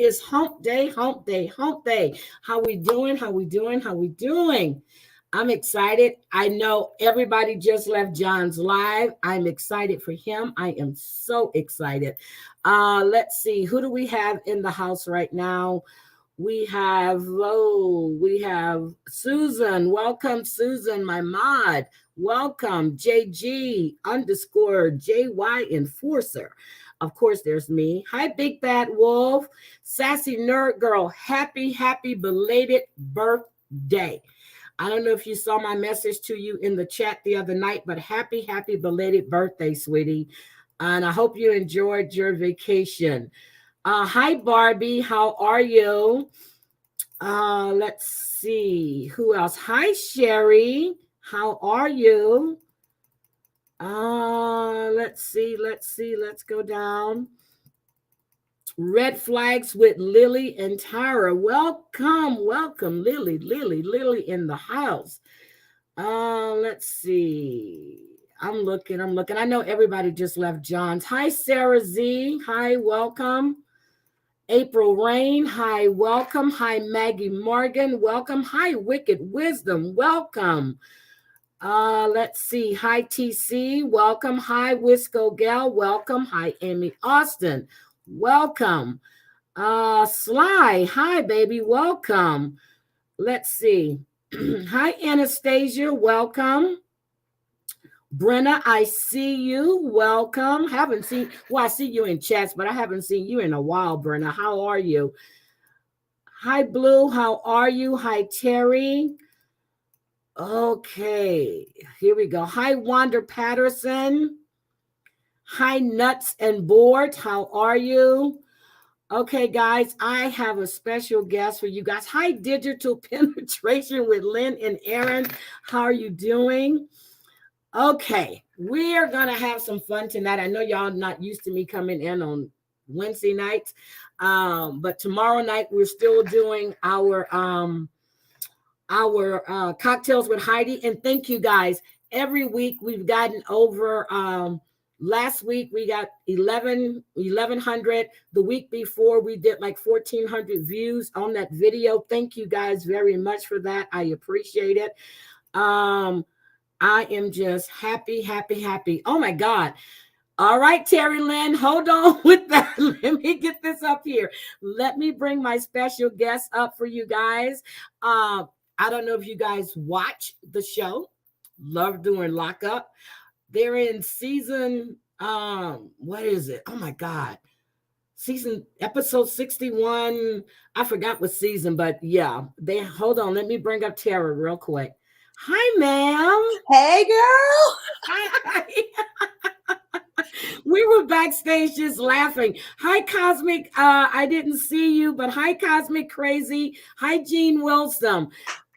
is hump day, hump day, hump day. How we doing? How we doing? How we doing? I'm excited. I know everybody just left John's live. I'm excited for him. I am so excited. Let's see. Who do we have in the house right now? We have Susan. Welcome, Susan, my mod. Welcome, JG underscore JY Enforcer. Of course, there's me. Hi, Big Bad Wolf. Sassy Nerd Girl. Happy belated birthday. I don't know if you saw my message to you in the chat the other night, but happy belated birthday, sweetie. And I hope you enjoyed your vacation. Hi, Barbie. How are you? Let's see. Who else? Hi, Sherry. How are you? Let's see. Let's go down. Red Flags with Lily and Tyra. Welcome, Lily in the house. Let's see. I'm looking. I know everybody just left John's. Hi, Sarah Z. Hi, welcome. April Rain. Hi, welcome. Hi, Maggie Morgan. Welcome. Hi, Wicked Wisdom. Welcome. Let's see. Hi, TC. Welcome. Hi, Wisco Gal. Welcome. Hi, Amy Austin. Welcome. Sly. Hi, baby. Welcome. Let's see. Hi, Anastasia. Welcome. Brenna, I see you. Welcome. I see you in chats, but I haven't seen you in a while, Brenna. How are you? Hi, Blue. How are you? Hi, Terry. Okay, here we go. Hi, Wanda Patterson. Hi, Nuts and Board. How are you? Okay, guys, I have a special guest for you guys. Hi, Digital Penetration with Lynn and Aaron. How are you doing? Okay, we are going to have some fun tonight. I know y'all not used to me coming in on Wednesday nights, but tomorrow night we're still doing our cocktails with Heidi. And thank you, guys. Every week we've gotten over last week we got 1,100. The week before we did like 1,400 views on that video. Thank you guys very much for that. I appreciate it. I am just happy. Oh my God. All right, Terry Lynn, hold on with that. Let me get this up here. Let me bring my special guest up for you guys. I don't know if you guys watch the show. Love doing Lockup. They're in season, what is it? Oh my God. Episode 61. I forgot what season, but yeah. Hold on. Let me bring up Tara real quick. Hi, ma'am. Hey, girl. Hi. We were backstage just laughing. Hi, Cosmic. I didn't see you, but hi, Cosmic Crazy. Hi, Gene Wilson.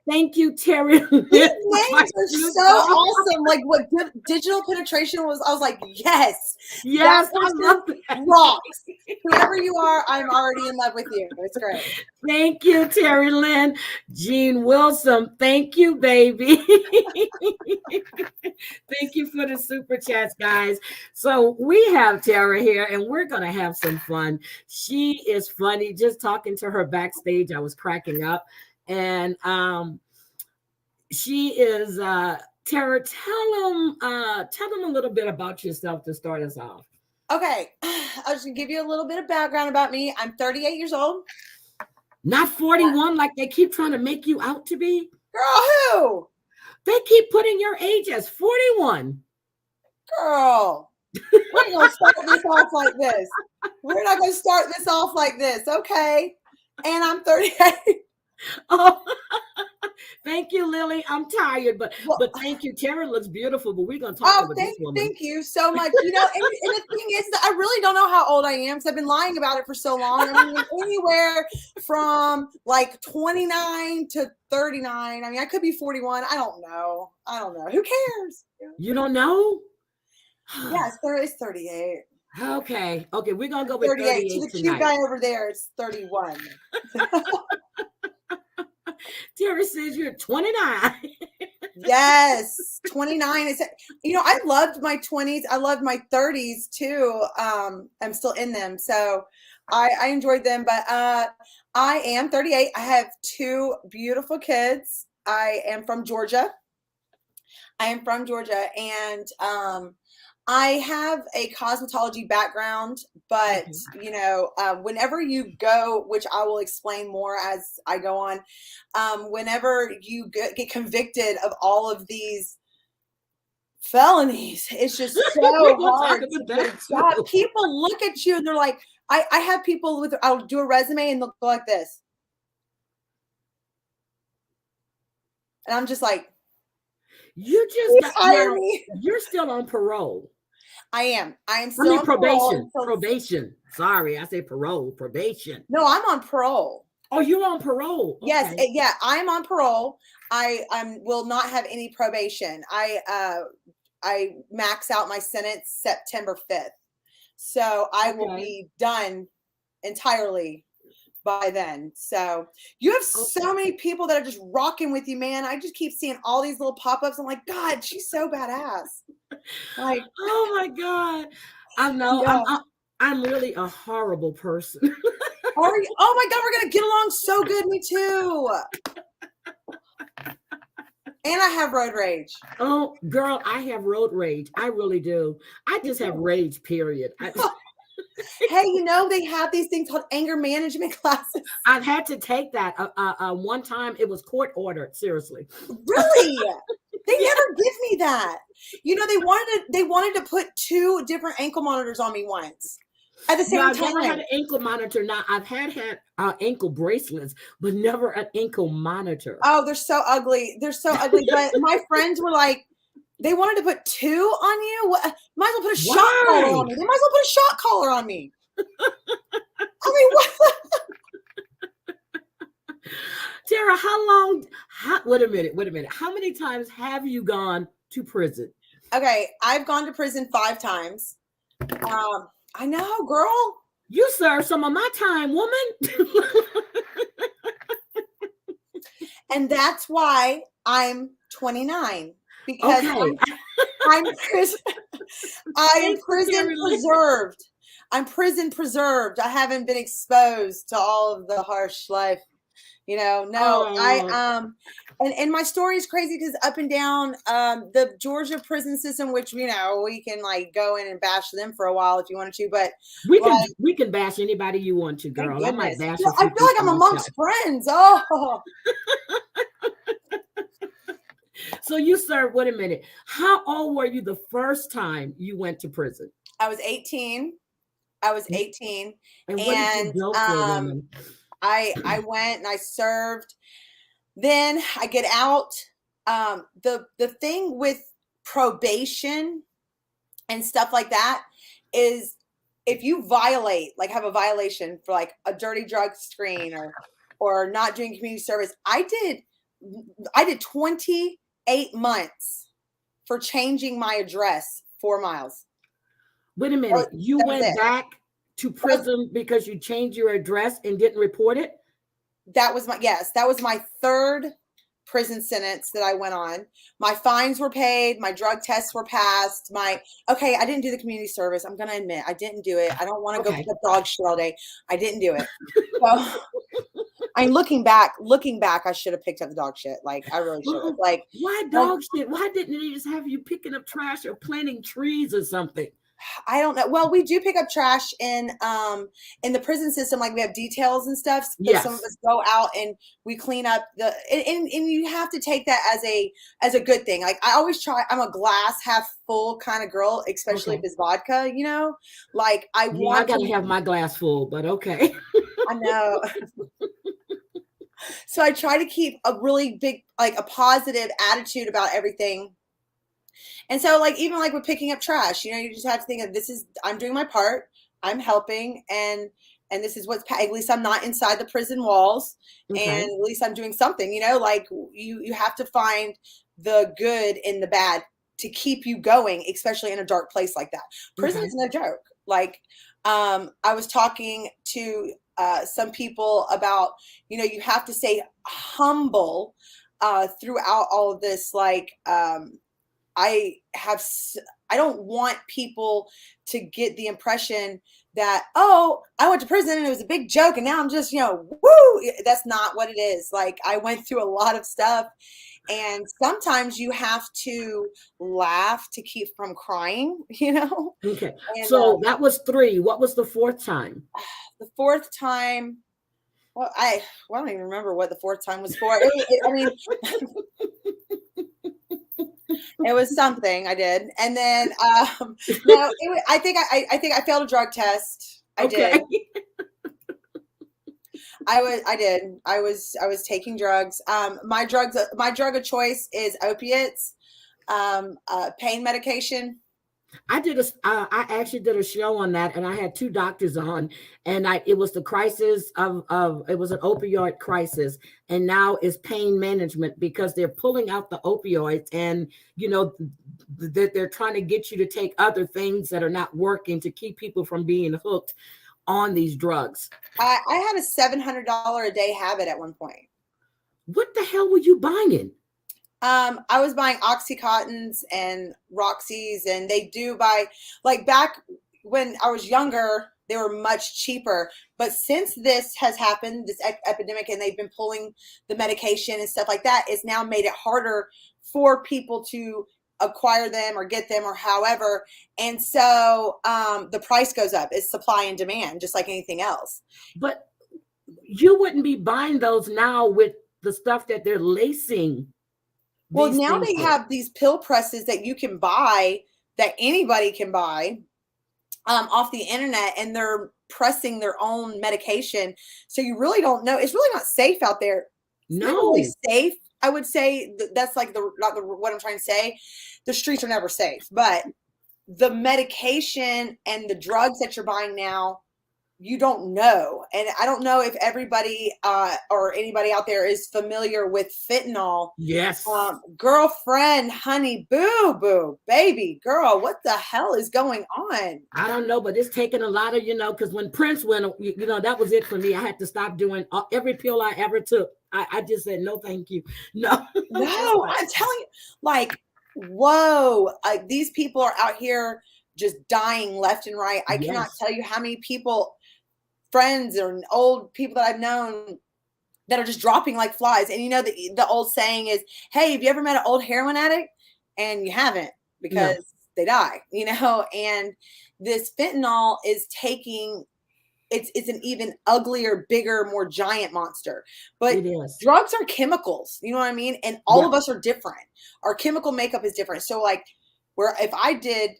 Thank you, Terry. These names are so awesome. Like what digital penetration was, I was like, yes, I love that. Rocks. Whoever you are, I'm already in love with you. It's great. Thank you, Terry Lynn. Gene Wilson, thank you, baby. Thank you for the super chats, guys. So we have Tara here, and we're going to have some fun. She is funny. Just talking to her backstage, I was cracking up. And she is Tara. Tell them a little bit about yourself to start us off. Okay, I'll just give you a little bit of background about me. I'm 38 years old. Not 41, like they keep trying to make you out to be. Girl, who? They keep putting your age as 41. Girl, we're not gonna start this off like this. We're not gonna start this off like this, okay? And I'm 38. Oh, thank you, Lily. I'm tired, but thank you. Tara looks beautiful, but we're gonna talk about this woman. Thank you so much. You know, and the thing is that I really don't know how old I am because I've been lying about it for so long. I mean, anywhere from like 29 to 39. I mean, I could be 41. I don't know. Who cares? You don't know? Yes, there is 38. Okay, we're gonna go with 38 To the tonight. cute guy over there, it's 31. Tara says you're 29. Yes, 29. You know, I loved my 20s. I loved my 30s too. I'm still in them. So I enjoyed them, but I am 38. I have 2 beautiful kids. I am from Georgia. And I have a cosmetology background, but whenever you go, which I will explain more as I go on, whenever you get convicted of all of these felonies, it's just so hard to get a job. People look at you and they're like, I have people I'll do a resume and they'll go like this. And I'm just like, you just hire me. You're still on parole. I am still on probation. Parole. Probation. Sorry, I say parole. Probation. No, I'm on parole. Oh, you're on parole. Okay. Yes, yeah, I'm on parole. I will not have any probation. I max out my sentence September 5th. So I will be done entirely by then. So you have so many people that are just rocking with you, man. I just keep seeing all these little pop-ups. I'm like, God, she's so badass. Like, oh my God. I know. Yeah. I'm really a horrible person. Are you? Oh my God, we're gonna get along so good. Me too. And I have road rage. Oh, girl, I have road rage. I really do. I just have rage, period. Hey, they have these things called anger management classes. I've had to take that. One time it was court ordered. Seriously. Really? They never give me that. They wanted to put 2 different ankle monitors on me once at the same time. I've never had an ankle monitor. Now I've had ankle bracelets, but never an ankle monitor. Oh, they're so ugly. But my friends were like, they wanted to put 2 on you. Might as well put a shot collar on me. They might as well put a shot collar on me. I mean, what? Tara, wait a minute. How many times have you gone to prison? Okay, I've gone to prison 5 times. I know, girl. You served some of my time, woman. And that's why I'm 29. Because I'm prison preserved. I'm prison preserved. I haven't been exposed to all of the harsh life. And my story is crazy because up and down the Georgia prison system, which we can like go in and bash them for a while if you wanted to, but we can bash anybody you want to, girl. I might bash. I feel like I'm amongst friends. Oh. So you served. Wait a minute. How old were you the first time you went to prison? I was 18. And what did you go for, I went and I served. Then I get out. The thing with probation and stuff like that is if you have a violation for like a dirty drug screen or not doing community service. I did 28 months for changing my address 4 miles. Wait a minute. You went back to prison because you changed your address and didn't report it? That was my 3rd prison sentence that I went on. My fines were paid. My drug tests were passed. I didn't do the community service. I'm going to admit I didn't do it. I don't want to go pick up dog shit all day. I didn't do it. So, looking back, I should have picked up the dog shit. Like, I really should have. Like, why dog shit? Why didn't they just have you picking up trash or planting trees or something? I don't know. Well, we do pick up trash in the prison system. Like we have details and stuff. So yes. Some of us go out and we clean up and you have to take that as a good thing. Like I always try, I'm a glass half full kind of girl, especially if it's vodka, like I gotta have my glass full, but okay. I know. So I try to keep a really big, like a positive attitude about everything. And so like, even like with picking up trash, you just have to think of I'm doing my part, I'm helping. And this is at least I'm not inside the prison walls and at least I'm doing something, like you have to find the good in the bad to keep you going, especially in a dark place like that. Prison is no joke. Like, I was talking to some people about, you have to stay humble throughout all of this. Like, I don't want people to get the impression that, oh, I went to prison and it was a big joke and now I'm just, woo. That's not what it is. Like, I went through a lot of stuff, and sometimes you have to laugh to keep from crying, Okay. And So that was 3. What was the 4th time? the 4th time, well, I don't even remember what the 4th time was for. I mean, it was something I did, and then no, I think I failed a drug test. I did. I did. I was taking drugs. My drug of choice is opiates, pain medication. I actually did a show on that, and I had 2 doctors on, and it was the crisis of it was an opioid crisis, and now it's pain management, because they're pulling out the opioids, and they're trying to get you to take other things that are not working to keep people from being hooked on these drugs. I had a $700 a day habit at one point. What the hell were you buying? I was buying Oxycontins and Roxys, and they do buy, like, back when I was younger, they were much cheaper. But since this has happened, this epidemic, and they've been pulling the medication and stuff like that, it's now made it harder for people to acquire them or get them or however. And so the price goes up. It's supply and demand, just like anything else. But you wouldn't be buying those now with the stuff that they're lacing. Well, now they have these pill presses that you can buy, that anybody can buy off the internet, and they're pressing their own medication. So you really don't know. It's really not safe out there. It's not really safe. I would say that's like what I'm trying to say. The streets are never safe, but the medication and the drugs that you're buying now, you don't know. And I don't know if everybody or anybody out there is familiar with fentanyl. Yes. Girlfriend, honey, boo, baby, girl, what the hell is going on? I don't know, but it's taken a lot of, because when Prince went, that was it for me. I had to stop doing every pill I ever took. I just said, no, thank you. No, I'm telling you, like, whoa, these people are out here just dying left and right. I cannot tell you how many people, friends or old people that I've known, that are just dropping like flies. And the old saying is, hey, have you ever met an old heroin addict? And you haven't, because they die, and this fentanyl is taking, it's an even uglier, bigger, more giant monster. But drugs are chemicals, you know what I mean? And all of us are different. Our chemical makeup is different. So like, if I did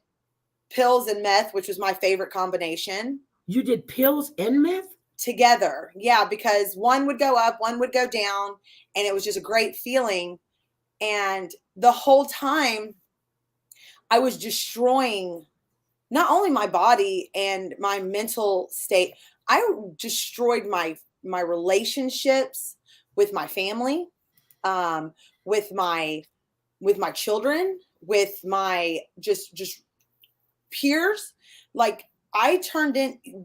pills and meth, which was my favorite combination. You did pills and meth? Together. Yeah, because one would go up, one would go down, and it was just a great feeling. And the whole time I was destroying not only my body and my mental state, I destroyed my relationships with my family, with my children, with my just peers. Like,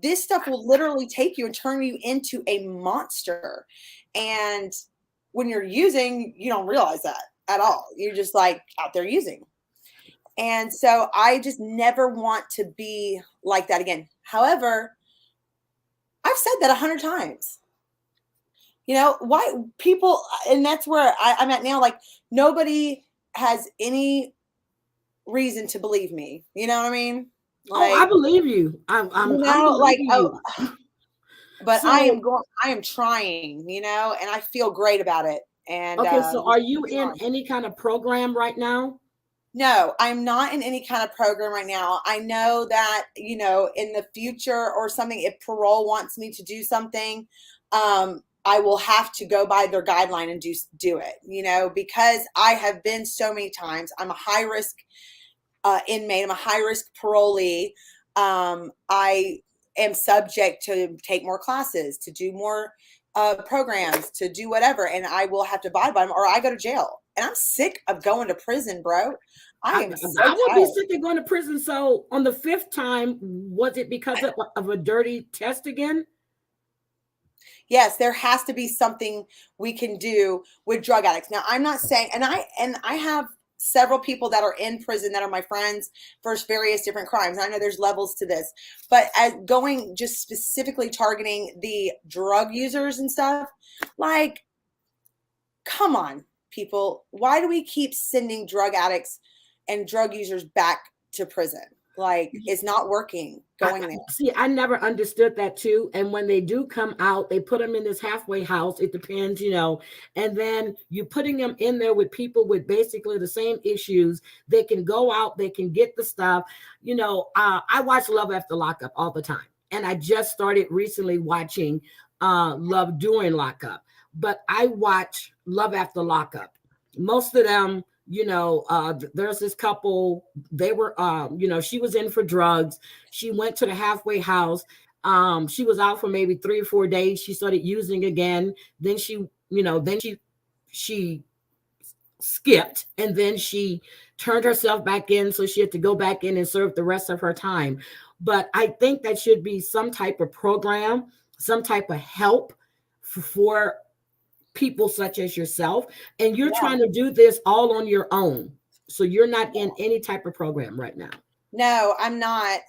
this stuff will literally take you and turn you into a monster. And when you're using, you don't realize that at all. You're just like out there using. And so I just never want to be like that again. However, I've said that 100 times. Why people, and that's where I'm at now. Like, nobody has any reason to believe me. You know what I mean? Like, I believe you. I'm like, you. But so, I am trying, and I feel great about it. And okay, so are you in any kind of program right now? No, I'm not in any kind of program right now. I know that, in the future or something, if parole wants me to do something, I will have to go by their guideline and do it, because I have been so many times. I'm a high risk inmate. I'm a high risk parolee. I am subject to take more classes, to do more programs, to do whatever, and I will have to abide by them, or I go to jail. And I'm sick of going to prison, bro. I would be sick of going to prison. So on the 5th time, was it because of a dirty test again? Yes, there has to be something we can do with drug addicts. Now, I'm not saying, and I have several people that are in prison that are my friends for various different crimes. I know there's levels to this, but as going just specifically targeting the drug users and stuff, like, come on, people. Why do we keep sending drug addicts and drug users back to prison? Like, it's not working going there. See, I never understood that too. And when they do come out, they put them in this halfway house. It depends, and then you're putting them in there with people with basically the same issues. They can go out, they can get the stuff. I watch Love After Lockup all the time. And I just started recently watching Love During Lockup. But I watch Love After Lockup. Most of them, there's this couple, they were, she was in for drugs. She went to the halfway house. She was out for maybe 3 or 4 days. She started using again. Then she skipped, and then she turned herself back in. So she had to go back in and serve the rest of her time. But I think that should be some type of program, some type of help for people such as yourself, and you're trying to do this all on your own. So you're not in any type of program right now. No, I'm not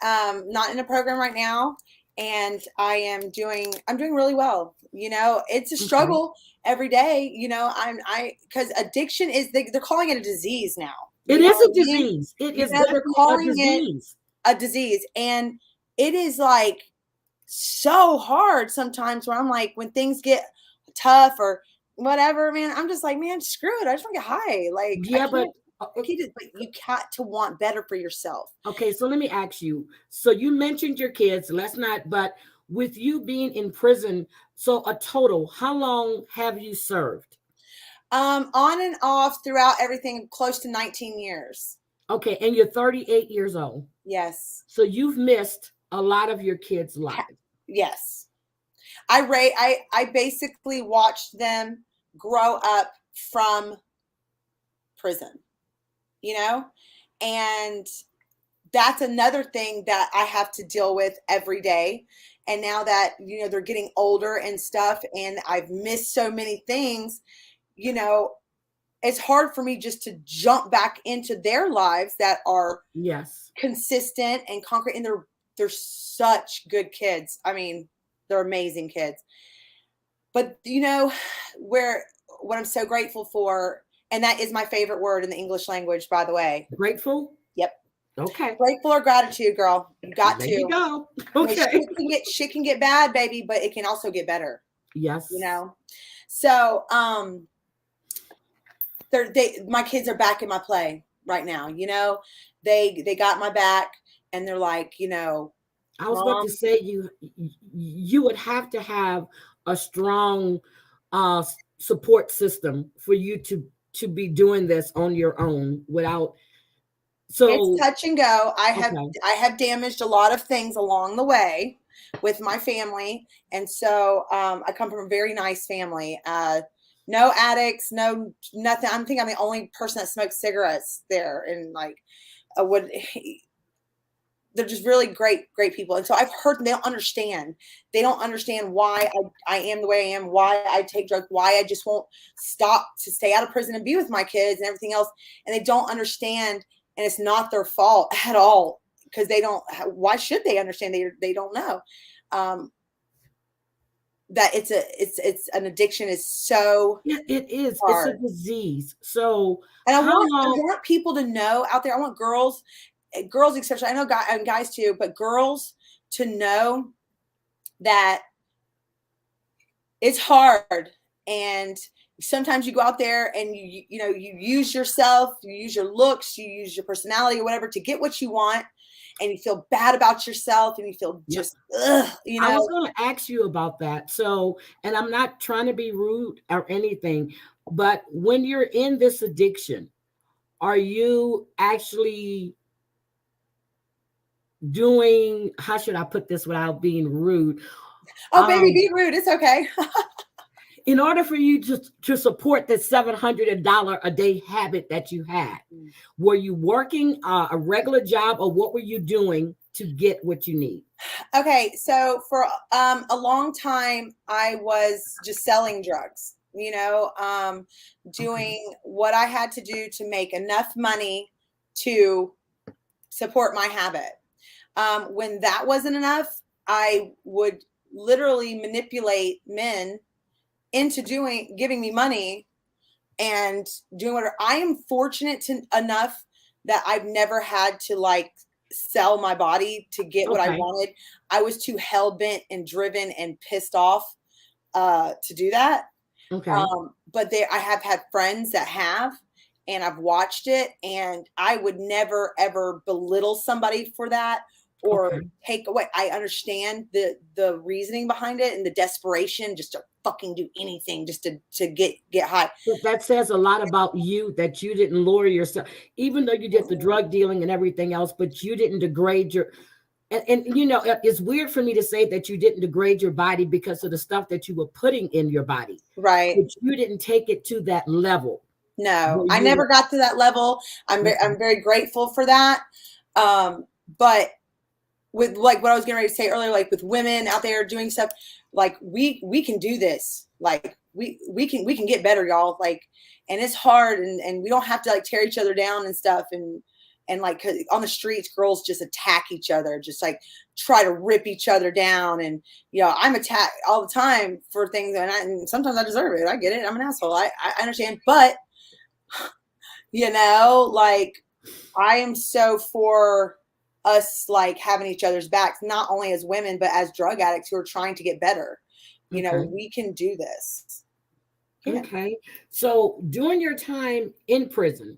in a program right now, and I'm doing really well. It's a struggle every day. Because addiction is, they're calling it a disease now. It is a disease. It is they're calling it a disease, and it is like so hard sometimes where I'm like, when things get tough or whatever, man, I'm just like, man, screw it. I just want to get high. Like, but you got to want better for yourself. Okay, so let me ask you. So you mentioned your kids. But with you being in prison, so a total, how long have you served? On and off throughout everything, close to 19 years. Okay, and you're 38 years old. Yes. So you've missed a lot of your kids' lives. Yes. I basically watched them grow up from prison, and that's another thing that I have to deal with every day. And now that, they're getting older and stuff, and I've missed so many things, it's hard for me just to jump back into their lives that are consistent and concrete. And they're such good kids. I mean, they're amazing kids. But what I'm so grateful for, and that is my favorite word in the English language, by the way. Grateful? Yep. Okay. Grateful or gratitude, girl. You got there to. You go. Okay. Shit can get bad, baby, but it can also get better. Yes. So my kids are back in my play right now. They got my back, and they're like, I was about to say you would have to have a strong support system for you to be doing this on your own without. So it's touch and go. I have damaged a lot of things along the way with my family, and so I come from a very nice family. No addicts, no nothing. I'm the only person that smokes cigarettes there, and like they're just really great people. And so I've heard they don't understand. They don't understand why I am the way I am, why I take drugs, why I just won't stop to stay out of prison and be with my kids and everything else. And they don't understand, and it's not their fault at all, because they don't. Why should they understand? They don't know that it's an addiction is so. Yeah, it is. Hard. It's a disease. So, and I want people to know out there. I want girls especially, I know guys too, but girls to know that it's hard, and sometimes you go out there and you use yourself, you use your looks, you use your personality or whatever to get what you want, and you feel bad about yourself, and you feel just I was going to ask you about that. So, and I'm not trying to be rude or anything, but when you're in this addiction, are you actually doing, how should I put this without being rude? Oh, baby, be rude. It's okay. In order for you to support the $700 a day habit that you had, were you working a regular job, or what were you doing to get what you need? Okay, so for a long time, I was just selling drugs. you know, doing what I had to do to make enough money to support my habit. When that wasn't enough, I would literally manipulate men into giving me money and doing whatever. I am fortunate enough that I've never had to like sell my body to get what I wanted. I was too hell bent and driven and pissed off to do that. Okay. But I have had friends that have, and I've watched it, and I would never ever belittle somebody for that or take away. I understand the reasoning behind it and the desperation just to fucking do anything just to get high. But that says a lot about you, that you didn't lower yourself, even though you did the drug dealing and everything else, but you didn't degrade your. And you know, it's weird for me to say that you didn't degrade your body because of the stuff that you were putting in your body. Right. But you didn't take it to that level. No, I never got to that level. I'm very grateful for that. But with like what I was getting ready to say earlier, like with women out there doing stuff, like we can do this. Like we can get better, y'all. Like, and it's hard, and we don't have to like tear each other down and stuff. And like, 'cause on the streets, girls just attack each other, just like try to rip each other down. And, you know, I'm attacked all the time for things. And sometimes I deserve it. I get it. I'm an asshole. I understand. But, you know, like, I am so for us, like, having each other's backs, not only as women, but as drug addicts who are trying to get better. You know, we can do this. Yeah. Okay. So during your time in prison,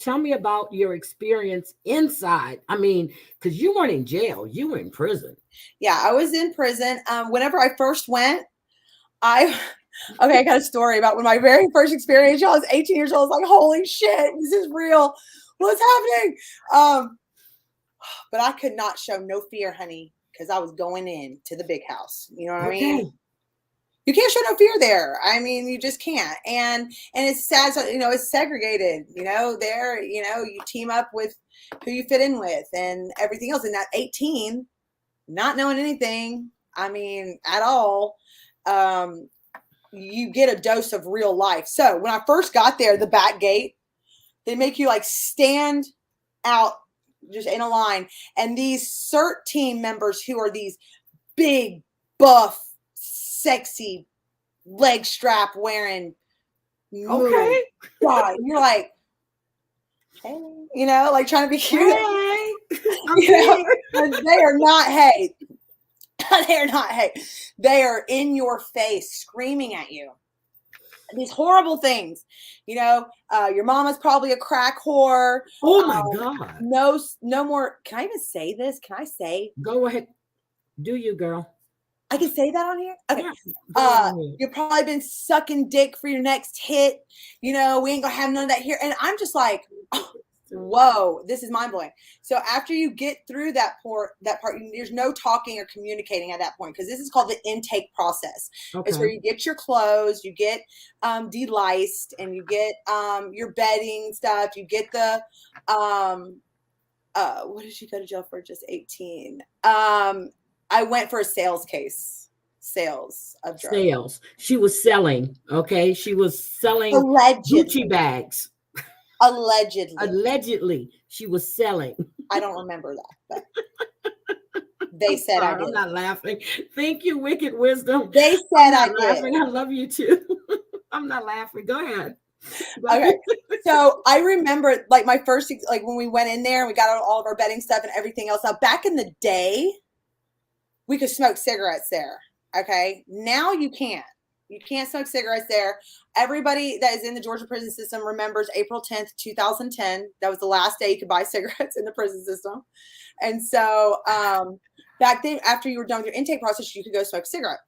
tell me about your experience inside. I mean, because you weren't in jail, you were in prison. Yeah, I was in prison. Whenever I first went, I got a story about when my very first experience, y'all, I was 18 years old. I was like, holy shit, this is real. What's happening? But I could not show no fear, honey, because I was going in to the big house. You know what I mean? You can't show no fear there. I mean, you just can't. And it's sad, you know, it's segregated, you know, there, you know, you team up with who you fit in with and everything else. And at 18, not knowing anything, I mean, at all, you get a dose of real life. So when I first got there, the back gate, they make you like stand out just in a line. And these CERT team members who are these big, buff, sexy, leg strap wearing. Okay. God, you're like, hey, you know, like trying to be cute. Hey, you know, they are not, hey. They are not, hey. They are in your face screaming at you. These horrible things. You know, your mama's probably a crack whore. Oh my God. No more. Can I even say this? Can I say? Go ahead. Do you, girl? I can say that on here? Okay. Yeah, you've probably been sucking dick for your next hit. You know, we ain't gonna have none of that here. And I'm just like, oh, whoa, this is mind blowing. So after you get through that part, there's no talking or communicating at that point, because this is called the intake process. Okay. It's where you get your clothes, you get deliced, and you get your bedding stuff. You get the what did you go to jail for? Just 18. I went for a sales of drugs. Sales. She was selling. Okay. She was selling Gucci bags. Allegedly. She was selling. I don't remember that. But they said I did. I'm not laughing. Thank you, Wicked Wisdom. They said I did. Laughing. I love you too. I'm not laughing. Go ahead. Okay. So I remember like my first, like when we went in there and we got all of our bedding stuff and everything else. Now, back in the day, we could smoke cigarettes there. Okay. Now you can't. You can't smoke cigarettes there. Everybody that is in the Georgia prison system remembers April 10th, 2010. That was the last day you could buy cigarettes in the prison system. And so back then, after you were done with your intake process, you could go smoke a cigarette.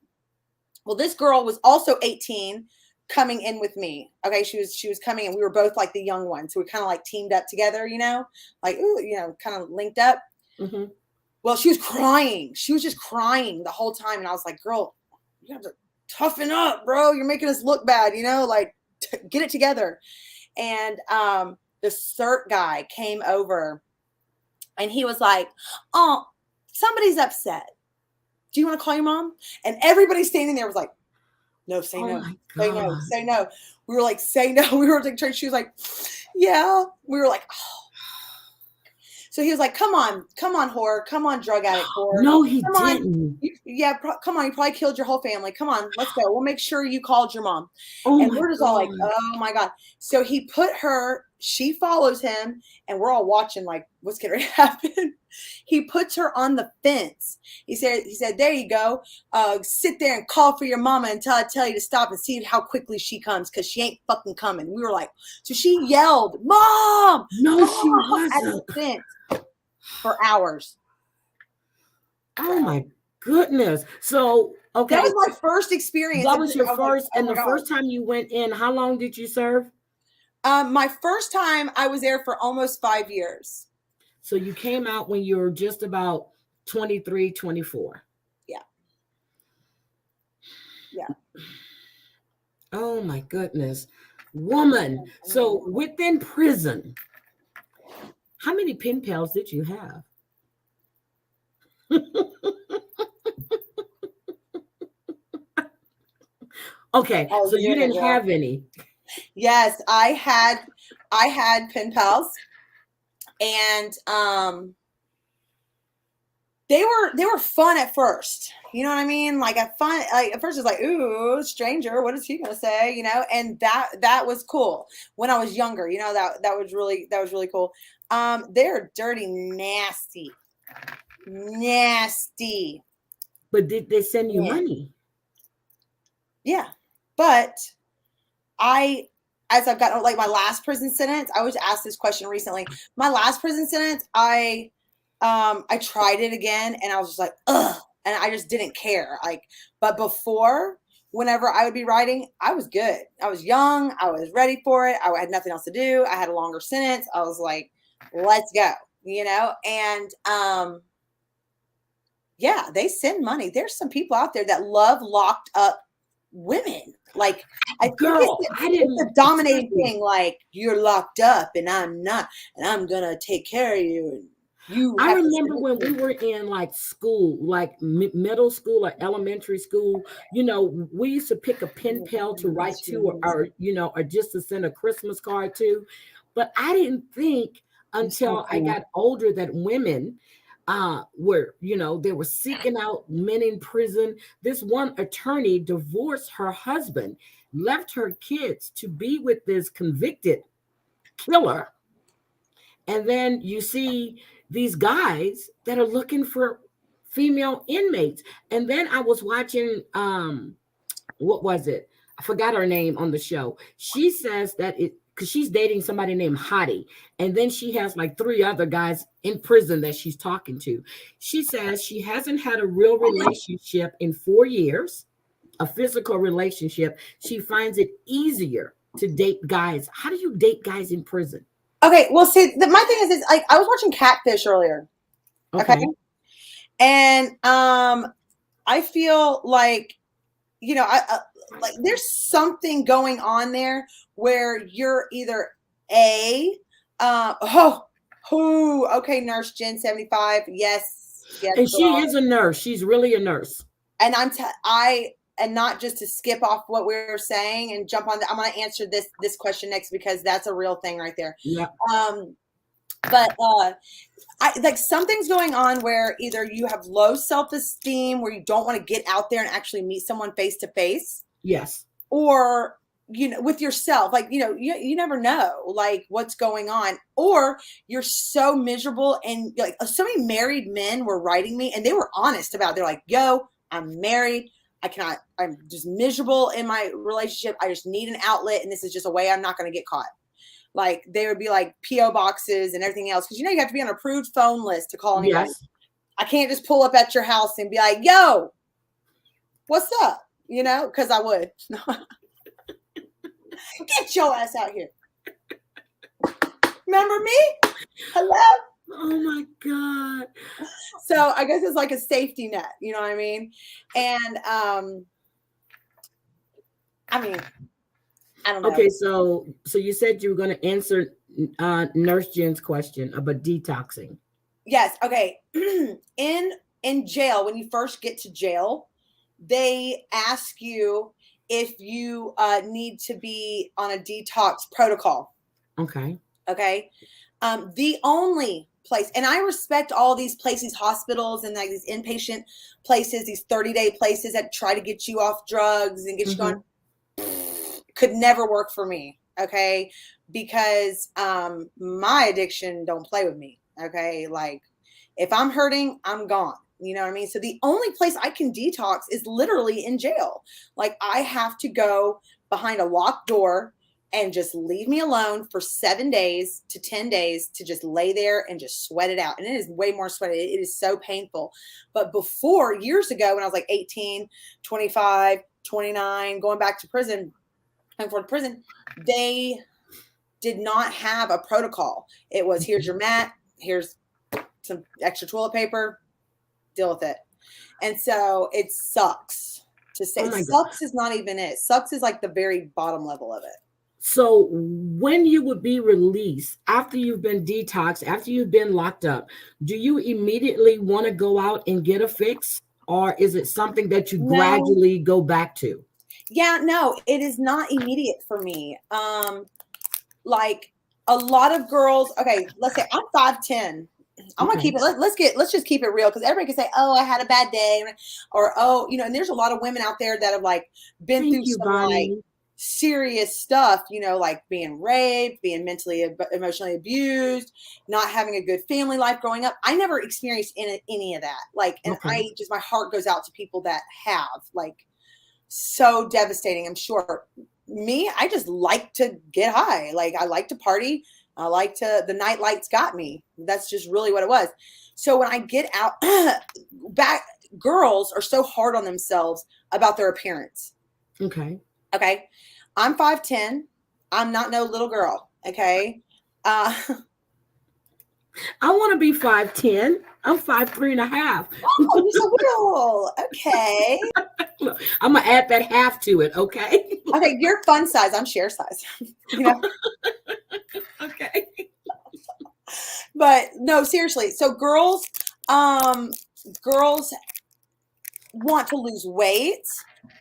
Well, this girl was also 18 coming in with me. Okay. She was coming and we were both like the young ones. So we kind of like teamed up together, you know, like, ooh, you know, kind of linked up. Mm-hmm. Well, she was crying. She was just crying the whole time. And I was like, girl, you have to toughen up, bro. You're making us look bad, you know, like get it together. And the CERT guy came over and he was like, oh, somebody's upset. Do you want to call your mom? And everybody standing there was like, No, say Oh no. my Say no. God. Say no. We were like, say no. We were like, she was like, yeah. We were like, oh. So he was like, come on, whore. Come on, drug addict whore. No, he Come on. didn't. Come on. You probably killed your whole family. Come on, let's go. We'll make sure you called your mom. Oh And my we're just all like, God. oh my God. So he put her, she follows him, and we're all watching like, what's getting ready to happen? He puts her on the fence. He said, there you go. Sit there and call for your mama until I tell you to stop and see how quickly she comes, because she ain't fucking coming. We were like, so she yelled, Mom! No, she Mom! At the wasn't. fence for hours. Oh my goodness. So, okay. That was my first experience. That was your first, like, and the first time you went in, how long did you serve? My first time, I was there for almost 5 years. So you came out when you were just about 23, 24. Yeah. Yeah. Oh my goodness. Woman. So within prison, how many pen pals did you have? Okay, so you didn't have any. Yes, I had pen pals, and they were fun at first. You know what I mean? Like at first it's like, ooh, stranger, what is he gonna say? You know, and that was cool when I was younger. You know, that was really cool. They're dirty, nasty. But did they send you money? Yeah, but as I've gotten like my last prison sentence, I was asked this question recently. My last prison sentence, I tried it again, and I was just like, ugh, and I just didn't care. Like, but before, whenever I would be writing, I was good. I was young. I was ready for it. I had nothing else to do. I had a longer sentence. I was like, let's go, you know? And yeah, they send money. There's some people out there that love locked up women. Like, I think it's a dominating thing. Like, you're locked up and I'm not, and I'm gonna take care of you. And I remember when we were in like school, like middle school or elementary school, you know, we used to pick a pen pal to write to, or you know, or just to send a Christmas card to. But I didn't think until I got older that women were, you know, they were seeking out men in prison. This one attorney divorced her husband, left her kids to be with this convicted killer. And then you see these guys that are looking for female inmates. And then I was watching, what was it? I forgot her name on the show. She says that because she's dating somebody named Hottie. And then she has like 3 other guys in prison that she's talking to. She says she hasn't had a real relationship in 4 years, a physical relationship. She finds it easier to date guys. How do you date guys in prison? Okay, well, see, my thing is like I was watching Catfish earlier. Okay. And I feel like, you know, like there's something going on there where you're either okay, Nurse Jen 75, yes, and she is a nurse. She's really a nurse. And and not just to skip off what we were saying and jump on. I'm going to answer this question next, because that's a real thing right there. Yeah. But like something's going on where either you have low self-esteem, where you don't want to get out there and actually meet someone face to face. Yes. Or, you know, with yourself, like, you know, you never know like what's going on, or you're so miserable. And like so many married men were writing me, and they were honest about it. They're like, yo, I'm married. I'm just miserable in my relationship. I just need an outlet. And this is just a way I'm not going to get caught. Like they would be like PO boxes and everything else. Cause you know, you have to be on an approved phone list to call anybody. Yes. I can't just pull up at your house and be like, yo, what's up? You know, cause I would. Get your ass out here. Remember me? Hello? Oh my God. So I guess it's like a safety net, you know what I mean? And I mean, I don't know. Okay, so you said you were going to answer Nurse Jen's question about detoxing. Yes. Okay. In jail, when you first get to jail, they ask you if you need to be on a detox protocol. Okay. Okay. The only place, and I respect all these places, hospitals and like these inpatient places, these 30-day places that try to get you off drugs and get you going, could never work for me. Okay. Because my addiction don't play with me. Okay. Like if I'm hurting, I'm gone. You know what I mean? So the only place I can detox is literally in jail. Like I have to go behind a locked door and just leave me alone for 7 days to 10 days to just lay there and just sweat it out. And it is way more sweaty. It is so painful. But before, years ago, when I was like 18, 25, 29, going back to prison, they did not have a protocol. It was, here's your mat, here's some extra toilet paper, deal with it. And so it sucks to say. Sucks is not even it. Sucks is like the very bottom level of it. So when you would be released after you've been detoxed, after you've been locked up, do you immediately want to go out and get a fix, or is it something that you gradually go back to? Yeah, no, it is not immediate for me. Like a lot of girls, okay, let's say I'm 5'10". I'm gonna keep it. Let's just keep it real, because everybody can say, "Oh, I had a bad day," or "Oh, you know." And there's a lot of women out there that have like been through some like serious stuff, you know, like being raped, being mentally, emotionally abused, not having a good family life growing up. I never experienced any of that. Like, and my heart goes out to people that have. Like, so devastating. I'm sure. Me, I just like to get high. Like, I like to party. I like to, the night lights got me. That's just really what it was. So when I get out, girls are so hard on themselves about their appearance. Okay. I'm 5'10". I'm not no little girl. Okay. I want to be 5'10". I'm 5'3.5". Oh, you're so little. Okay. I'm gonna add that half to it. Okay. Okay, you're fun size. I'm share size. You know. Okay. But no, seriously. So girls want to lose weight.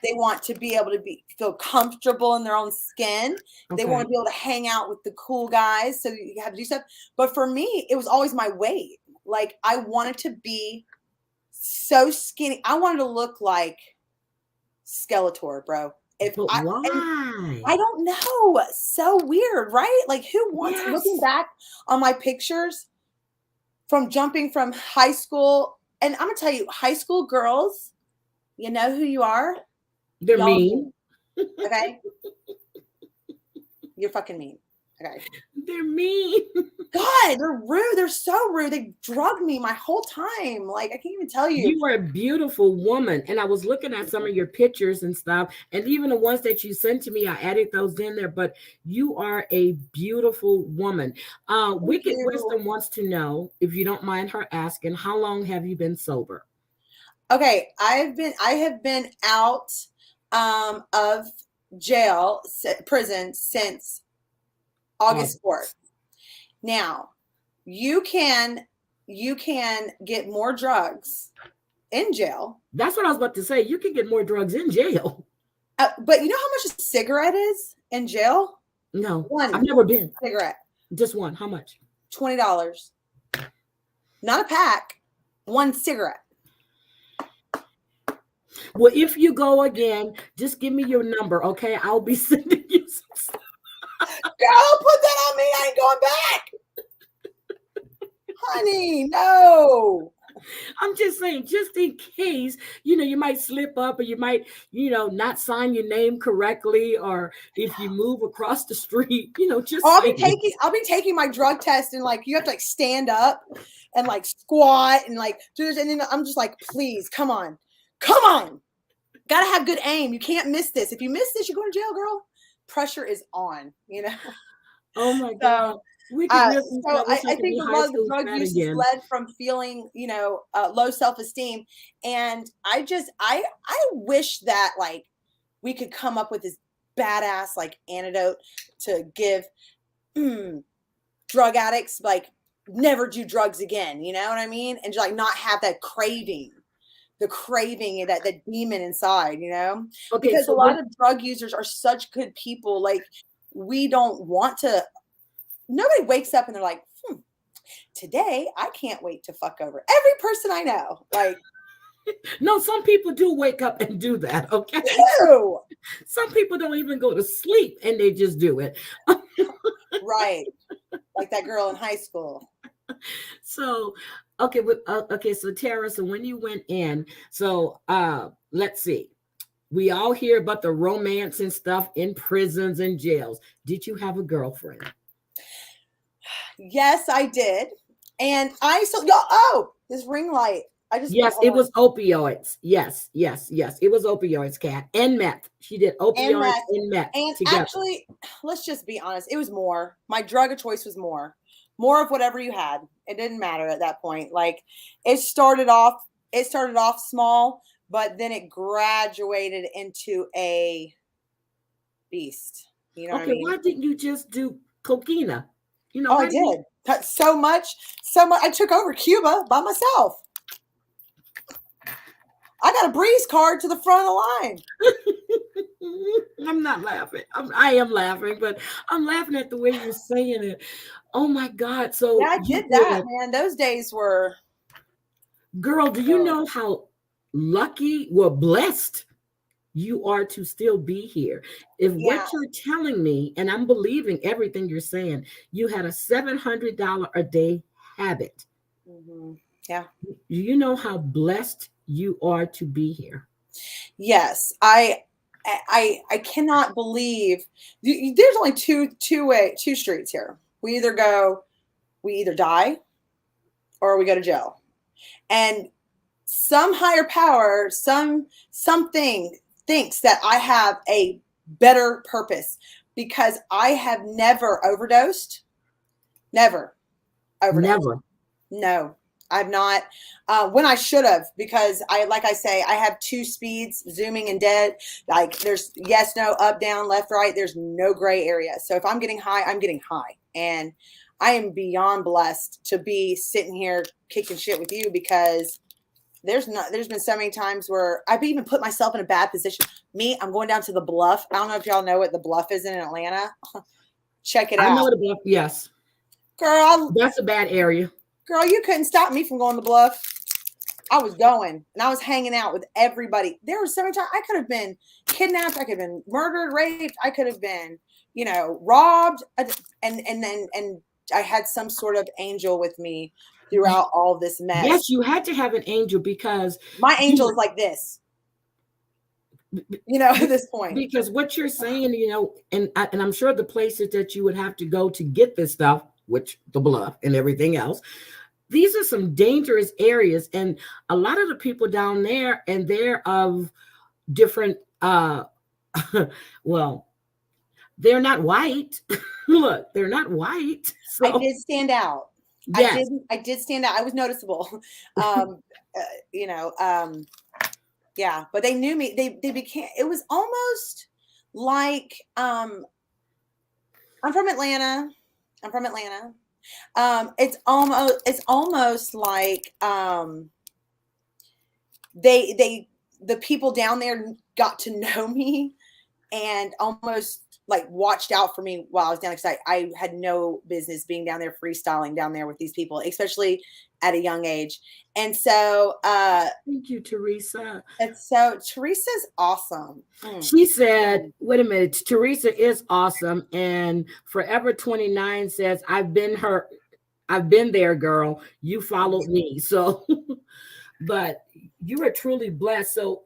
They want to be able to feel comfortable in their own skin. They want to be able to hang out with the cool guys. So you have to do stuff. But for me, it was always my weight. Like I wanted to be so skinny. I wanted to look like Skeletor, bro. Why? I don't know. So weird, right? Like who wants, looking back on my pictures from jumping from high school, and I'm gonna tell you, high school girls, you know who you are? They're mean. Okay. You're fucking mean. Okay. They're mean. God, they're rude. They're so rude. They drugged me my whole time. Like, I can't even tell you. You are a beautiful woman. And I was looking at some of your pictures and stuff. And even the ones that you sent to me, I added those in there. But you are a beautiful woman. Wicked Wisdom wants to know, if you don't mind her asking, how long have you been sober? Okay. I have been out of prison since August 4th. Now, you can get more drugs in jail. That's what I was about to say. You can get more drugs in jail. But you know how much a cigarette is in jail? No, one. I've never been. Cigarette. Just one. How much? $20. Not a pack. One cigarette. Well, if you go again, just give me your number, okay? I'll be sending you some stuff. Girl, put that on me. I ain't going back. Honey, no. I'm just saying, just in case, you might slip up, or you might, not sign your name correctly, or if you move across the street, just. I'll be taking my drug test, and like you have to like stand up and like squat and like do this, and then I'm just like, please, come on. Gotta have good aim. You can't miss this. If you miss this, you're going to jail, girl. Pressure is on, Oh my God. I think a lot of the drug use is led from feeling, low self-esteem. And I wish that like we could come up with this badass like antidote to give drug addicts like never do drugs again. You know what I mean? And just like not have that craving. the craving, that the demon inside, Okay, because a so lot of drug users are such good people. Like, we don't want to, nobody wakes up and they're like, today I can't wait to fuck over every person I know. Like, no, some people do wake up and do that. Okay. ew. Some people don't even go to sleep and they just do it. Right. Like that girl in high school. So, okay, okay. So Tara, so when you went in, so let's see. We all hear about the romance and stuff in prisons and jails. Did you have a girlfriend? Yes, I did. And this ring light. Yes, it was opioids. Yes. It was opioids, Kat, and meth. She did opioids and meth and together. Actually, let's just be honest. It was more. My drug of choice was more of whatever you had. It didn't matter at that point. Like, it started off small, but then it graduated into a beast. You know what I mean? Why didn't you just do cocaine? I did. So much. I took over Cuba by myself. I got a breeze card to the front of the line. I'm not laughing. I am laughing, but I'm laughing at the way you're saying it. Oh my God. So yeah, I did that, man. Those days were. Girl, do you know how lucky, blessed you are to still be here? If what you're telling me, and I'm believing everything you're saying, you had a $700 a day habit. Mm-hmm. Yeah. Do you know how blessed you are to be here? Yes. I cannot believe there's only two streets here. We either die or we go to jail. And some higher power, something thinks that I have a better purpose, because I have never overdosed. Never overdosed. Never. No, I've not. When I should have, because like I say, I have 2 speeds, zooming and dead. Like, there's yes, no, up, down, left, right. There's no gray area. So if I'm getting high, I'm getting high. And I am beyond blessed to be sitting here kicking shit with you, because there's been so many times where I've even put myself in a bad position. I'm going down to the Bluff. I don't know if y'all know what the Bluff is in Atlanta. Check it out. I know the Bluff. Yes. Girl. That's a bad area. Girl, you couldn't stop me from going to the Bluff. I was going, and I was hanging out with everybody. There were so many times I could have been kidnapped. I could have been murdered, raped. I could have been, robbed. And I had some sort of angel with me throughout all this mess. Yes, you had to have an angel, because my angel is like this. At this point. Because what you're saying, and I'm sure the places that you would have to go to get this stuff, which the Bluff and everything else, these are some dangerous areas. And a lot of the people down there, and they're of different, well, they're not white. Look, they're not white. So. I did stand out. Yes. I did stand out. I was noticeable. Yeah, but they knew me. They became, it was almost like, I'm from Atlanta. It's almost like, the people down there got to know me and almost like watched out for me while I was down, because I had no business being down there freestyling down there with these people, especially at a young age. And so thank you, Teresa. And so Teresa's awesome. She said, wait a minute, Teresa is awesome. And Forever 29 says, I've been there, girl. You followed me. So, but you are truly blessed. So,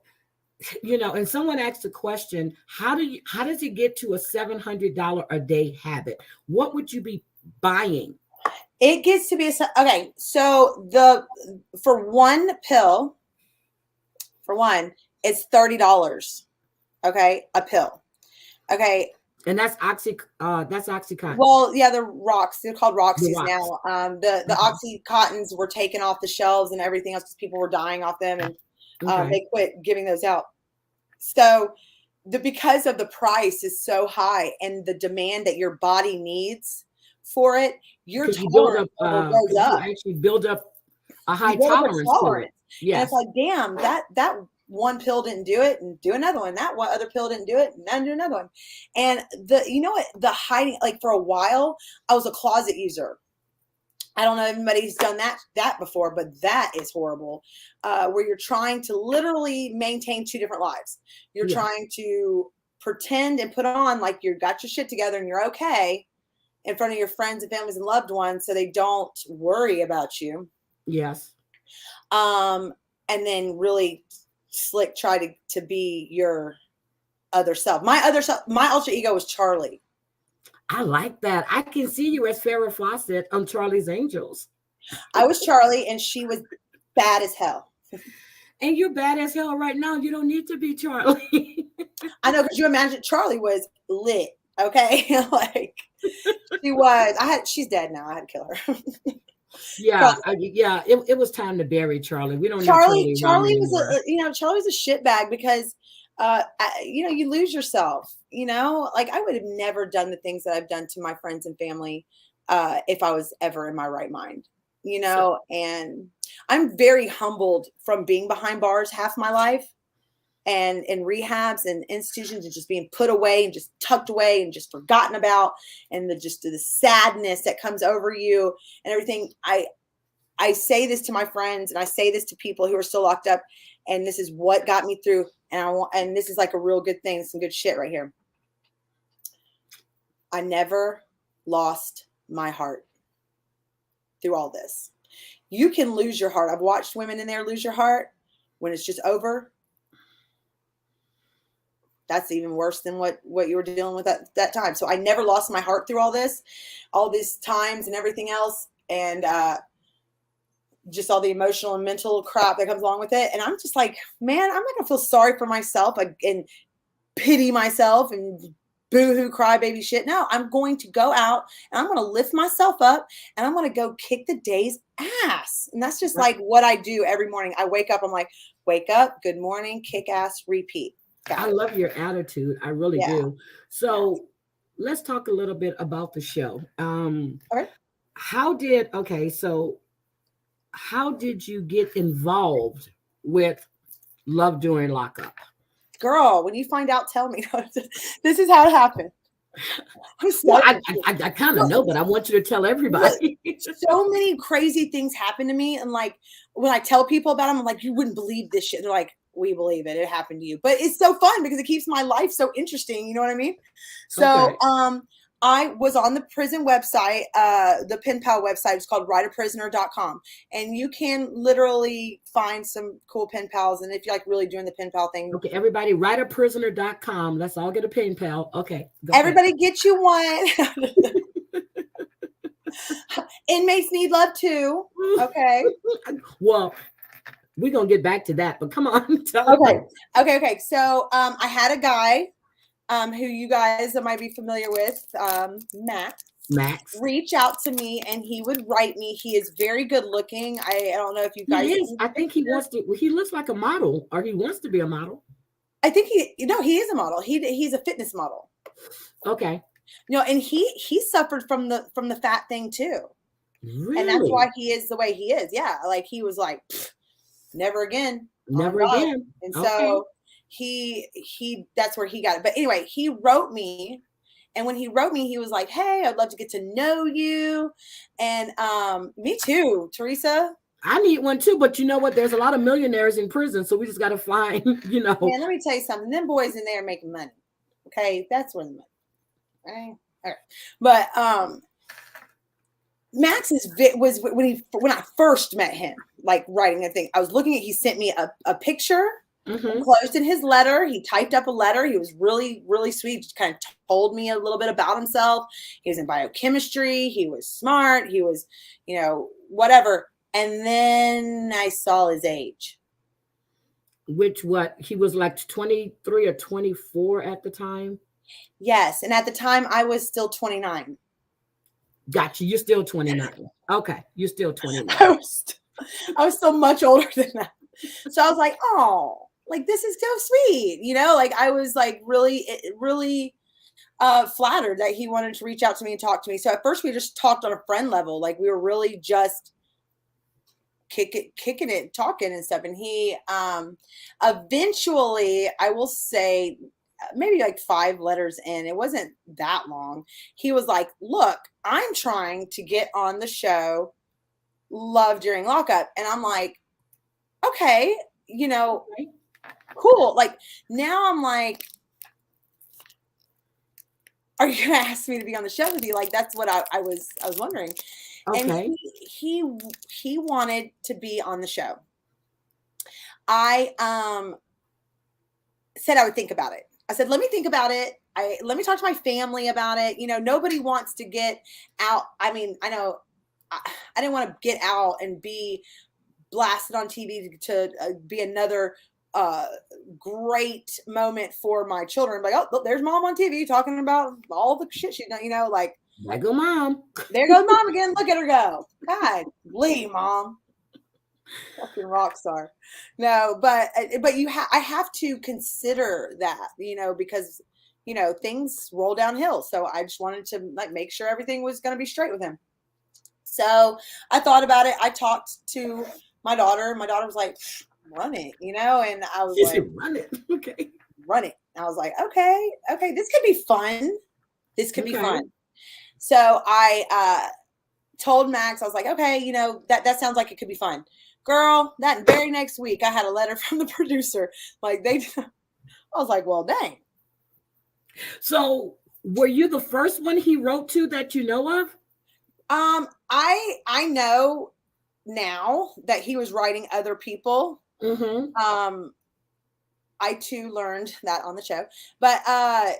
and someone asked a question, how does it get to a $700 a day habit? What would you be buying? It gets to be okay. So for one pill, it's $30. Okay, a pill. Okay. And that's Oxycontin. Well, yeah, they're called Roxy's now. The Oxycontins were taken off the shelves and everything else because people were dying off them, and they quit giving those out. So because of the price is so high and the demand that your body needs for it, your tolerance goes up. You actually build up a high tolerance for it. And Yes. it's like, damn, that one pill didn't do it, and do another one. That one other pill didn't do it, and then do another one. And you know what, the hiding, like for a while, I was a closet user. I don't know if anybody's done that before, but that is horrible. Where you're trying to literally maintain two different lives. You're Yeah. trying to pretend and put on like you got your shit together and you're okay in front of your friends and families and loved ones, so they don't worry about you. Yes. And then really slick try to be your other self. My alter ego was Charlie. I like that. I can see you as Farrah Fawcett on Charlie's Angels. I was Charlie, and she was bad as hell. And you're bad as hell right now. You don't need to be Charlie. I know, because you imagine Charlie was lit. Okay, like she was. She's dead now. I had to kill her. Yeah, it was time to bury Charlie. We don't Charlie need Charlie was Charlie was a shitbag because you lose yourself. Like I would have never done the things that I've done to my friends and family if I was ever in my right mind. And I'm very humbled from being behind bars half my life and in rehabs and institutions and just being put away and just tucked away and just forgotten about, and the sadness that comes over you and everything. I say this to my friends, and I say this to people who are still locked up, and this is what got me through. And this is like a real good thing, some good shit right here. I never lost my heart through all this. You can lose your heart. I've watched women in there lose your heart when it's just over. That's even worse than what you were dealing with at that time. So I never lost my heart through all these times and everything else. And just all the emotional and mental crap that comes along with it. And I'm just like, man, I'm not going to feel sorry for myself and pity myself and boo-hoo crybaby shit. No, I'm going to go out and I'm going to lift myself up and I'm going to go kick the day's ass. And that's just like what I do every morning. I wake up, I'm like, wake up, good morning, kick ass, repeat. I love your attitude. I really do. So let's talk a little bit about the show. Okay. How did you get involved with Love During Lockup? Girl, when you find out, tell me. This is how it happened. Well, I kind of know, but I want you to tell everybody. So many crazy things happen to me. And like, when I tell people about them, I'm like, you wouldn't believe this shit. They're like, we believe it. It happened to you. But it's so fun because it keeps my life so interesting. You know what I mean? So, Okay. I was on the prison website, the pen pal website. It's called writeaprisoner.com. And you can literally find some cool pen pals. And if you're like really doing the pen pal thing. Okay, everybody, writeaprisoner.com. Let's all get a pen pal. Okay. Everybody get you one. Inmates need love too. Okay. Well, we're going to get back to that, but come on. Okay. So I had a guy who you guys might be familiar with, Max, reach out to me, and he would write me. He is very good looking. I don't know if you guys. He is. I think he wants to. He looks like a model, or he wants to be a model. I think he is a model. He's a fitness model. Okay. And he suffered from the fat thing too. Really? And that's why he is the way he is. Yeah, like he was like, never again. Never again. And so he that's where he got it. But anyway, he wrote me, and when he wrote me, he was like, hey, I'd love to get to know you. And me too, Teresa. I need one too, but you know what? There's a lot of millionaires in prison, so we just got to find, Man, let me tell you something. Them boys in there making money. Okay, that's where the money. Right? All right. But Max was when I first met him, like writing a thing. I was looking at. He sent me a picture. Enclosed in his letter. He typed up a letter. He was really, really sweet. Just kind of told me a little bit about himself. He was in biochemistry. He was smart. He was, whatever. And then I saw his age. He was like 23 or 24 at the time? Yes. And at the time I was still 29. Gotcha. You're still 29. Okay. You're still 29. I was still much older than that. So I was like, oh, like, this is so sweet. Like I was like really, really flattered that he wanted to reach out to me and talk to me. So at first we just talked on a friend level. Like we were really just kicking it, talking and stuff. And he eventually, I will say, maybe like 5 letters in, it wasn't that long, he was like, look, I'm trying to get on the show Love During Lockup. And I'm like, okay, you know, cool. Like, now I'm like, are you gonna ask me to be on the show with you? Like, that's what I was wondering. Okay. And he wanted to be on the show. I said I would think about it. I said, let me think about it. Let me talk to my family about it. You know, nobody wants to get out. I mean, I know I didn't want to get out and be blasted on TV to be another great moment for my children. Like, oh, look, there's mom on TV talking about all the shit she's done, you know, like, There go mom. there goes mom again. Look at her go. God, Lee, mom. Fucking rock star. No, but I have to consider that, you know, because, you know, things roll downhill. So I just wanted to like make sure everything was going to be straight with him. So I thought about it. I talked to my daughter. My daughter was like, run it, you know, and I was like, run it. Okay. Run it. I was like, okay, this could be fun. This could be fun. So I told Max, I was like, okay, you know, that sounds like it could be fun. Girl, that very next week, I had a letter from the producer. Like, I was like, well, dang. So were you the first one he wrote to that you know of? I know now that he was writing other people. Mm-hmm. I too learned that on the show, but I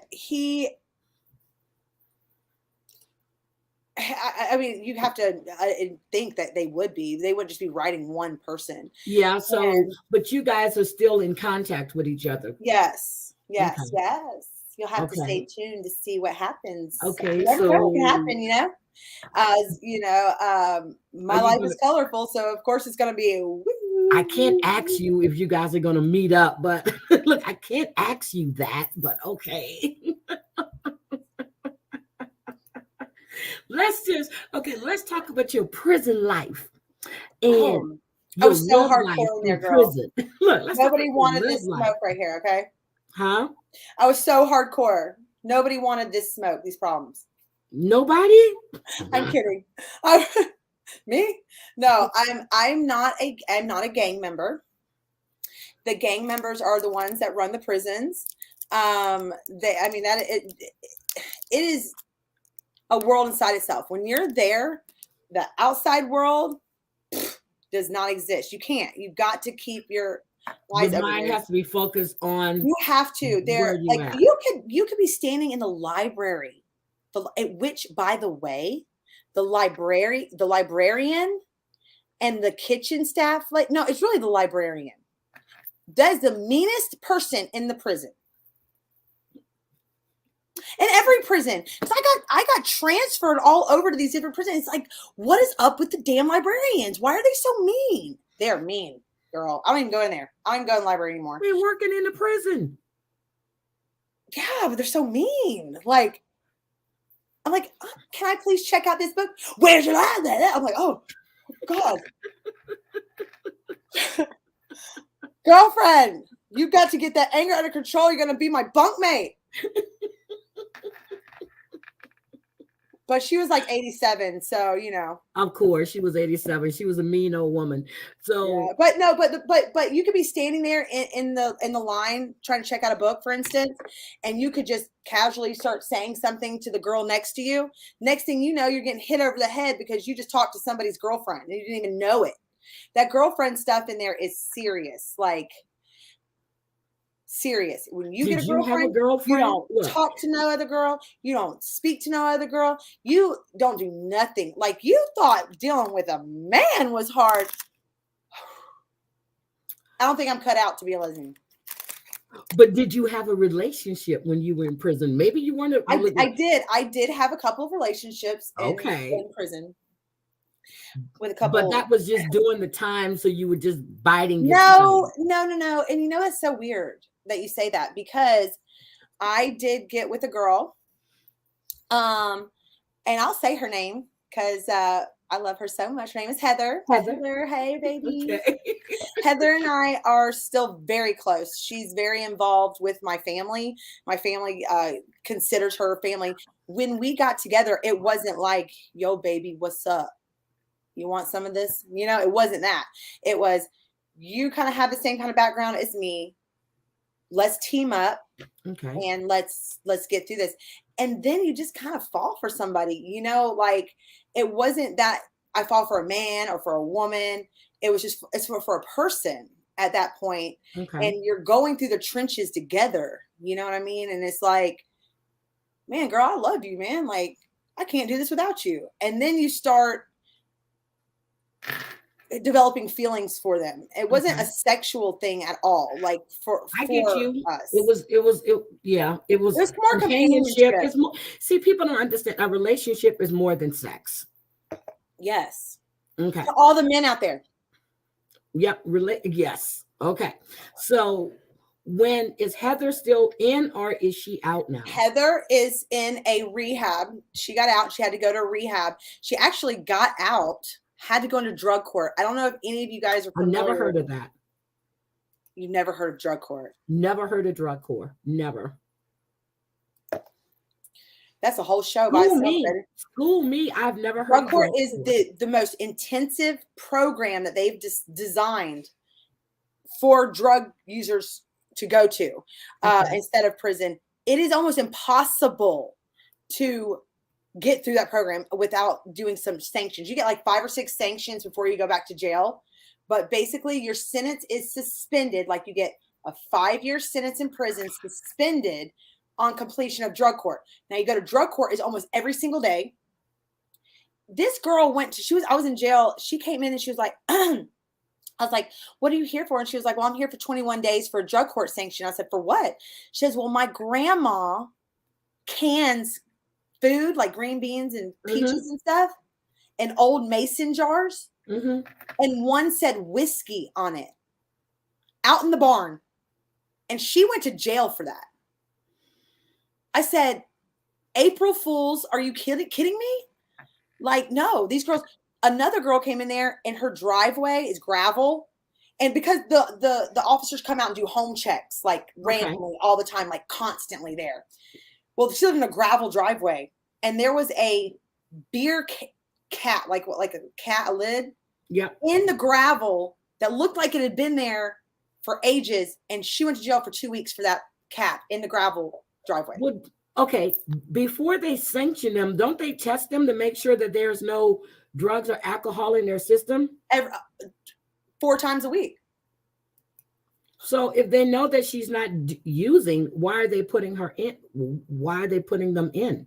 mean, you have to think that they wouldn't just be writing one person. Yeah. So, but you guys are still in contact with each other. Yes. Okay. You'll have to stay tuned to see what happens. Okay. You never know what can happen, you know. As you know, my life is colorful, so of course it's going to be. I can't ask you if you guys are going to meet up, but look, I can't ask you that, but okay. Let's talk about your prison life. And I was so hardcore in there, girl. Prison. Look, nobody wanted this smoke right here, okay? Huh? I was so hardcore. Nobody wanted this smoke, these problems. Nobody? I'm kidding. Me? No, I'm not a gang member. The gang members are the ones that run the prisons. It is a world inside itself. When you're there, the outside world does not exist. You can't. You've got to keep your eyes open. Your mind has to be focused on. You have to. There, like you could be standing in the library, which, by the way, the librarian, and the kitchen staff. Like, no, it's really the librarian. That is the meanest person in the prison. In every prison, because I got transferred all over to these different prisons. It's like, what is up with the damn librarians? Why are they so mean? They're mean, girl. I don't even go in there. I don't even go in the library anymore. They're working in the prison. Yeah, but they're so mean. Like, I'm like, can I please check out this book? Where's your eye? I'm like, oh God. Girlfriend, you got to get that anger under control. You're gonna be my bunkmate. But she was like 87, so you know. Of course, she was 87. She was a mean old woman. So, yeah, but you could be standing there in the line trying to check out a book, for instance, and you could just casually start saying something to the girl next to you. Next thing you know, you're getting hit over the head because you just talked to somebody's girlfriend and you didn't even know it. That girlfriend stuff in there is serious, like. Serious. When you get a girlfriend, you don't talk to no other girl. You don't speak to no other girl. You don't do nothing. Like, you thought dealing with a man was hard. I don't think I'm cut out to be a lesbian. But did you have a relationship when you were in prison? Maybe you weren't. I did have a couple of relationships in prison. With a couple. But that was just during the time, so you were just biting. No. And you know, it's so weird that you say that, because I did get with a girl, and I'll say her name because I love her so much. Her name is Heather. Heather. Hey, baby. Okay. Heather and I are still very close. She's very involved with my family. My family considers her family. When we got together, it wasn't like, yo, baby, what's up? You want some of this? You know, it wasn't that. It was, you kind of have the same kind of background as me. Let's team up. Okay. And let's get through this. And then you just kind of fall for somebody, you know, like it wasn't that I fall for a man or for a woman. It was just, it's for a person at that point. Okay. And you're going through the trenches together. You know what I mean? And it's like, man, girl, I love you, man. Like, I can't do this without you. And then you start developing feelings for them. It wasn't a sexual thing at all. Like I get you. Us. It was more companionship. It's more, see, people don't understand a relationship is more than sex. Yes. Okay. To all the men out there. Yep. Yes. Okay. So when is Heather still in or is she out now? Heather is in a rehab. She got out. She had to go to rehab. She actually got out, had to go into drug court. I don't know if any of you guys are familiar. I never heard of that. You've never heard of drug court? Never heard of drug court. Never. That's a whole show by itself. School me. I've never heard drug court. Is the most intensive program that they've designed for drug users to go to instead of prison. It is almost impossible to get through that program without doing some sanctions. You get like 5 or 6 sanctions before you go back to jail. But basically your sentence is suspended. Like you get a 5-year sentence in prison suspended on completion of drug court. Now you go to drug court is almost every single day. This girl I was in jail. She came in and she was like, I was like, what are you here for? And she was like, well, I'm here for 21 days for a drug court sanction. I said, for what? She says, well, my grandma cans food like green beans and peaches and stuff in old mason jars. And one said whiskey on it out in the barn. And she went to jail for that. I said, April Fools, are you kidding me? Like, no, these girls, another girl came in there and her driveway is gravel. And because the officers come out and do home checks, like randomly all the time, like constantly there. Well, she lived in a gravel driveway and there was a beer cat, like a cat, a lid in the gravel that looked like it had been there for ages. And she went to jail for 2 weeks for that cat in the gravel driveway. Okay, before they sanction them, don't they test them to make sure that there's no drugs or alcohol in their system? 4 times a week. So if they know that she's not using, why are they putting her in? Why are they putting them in?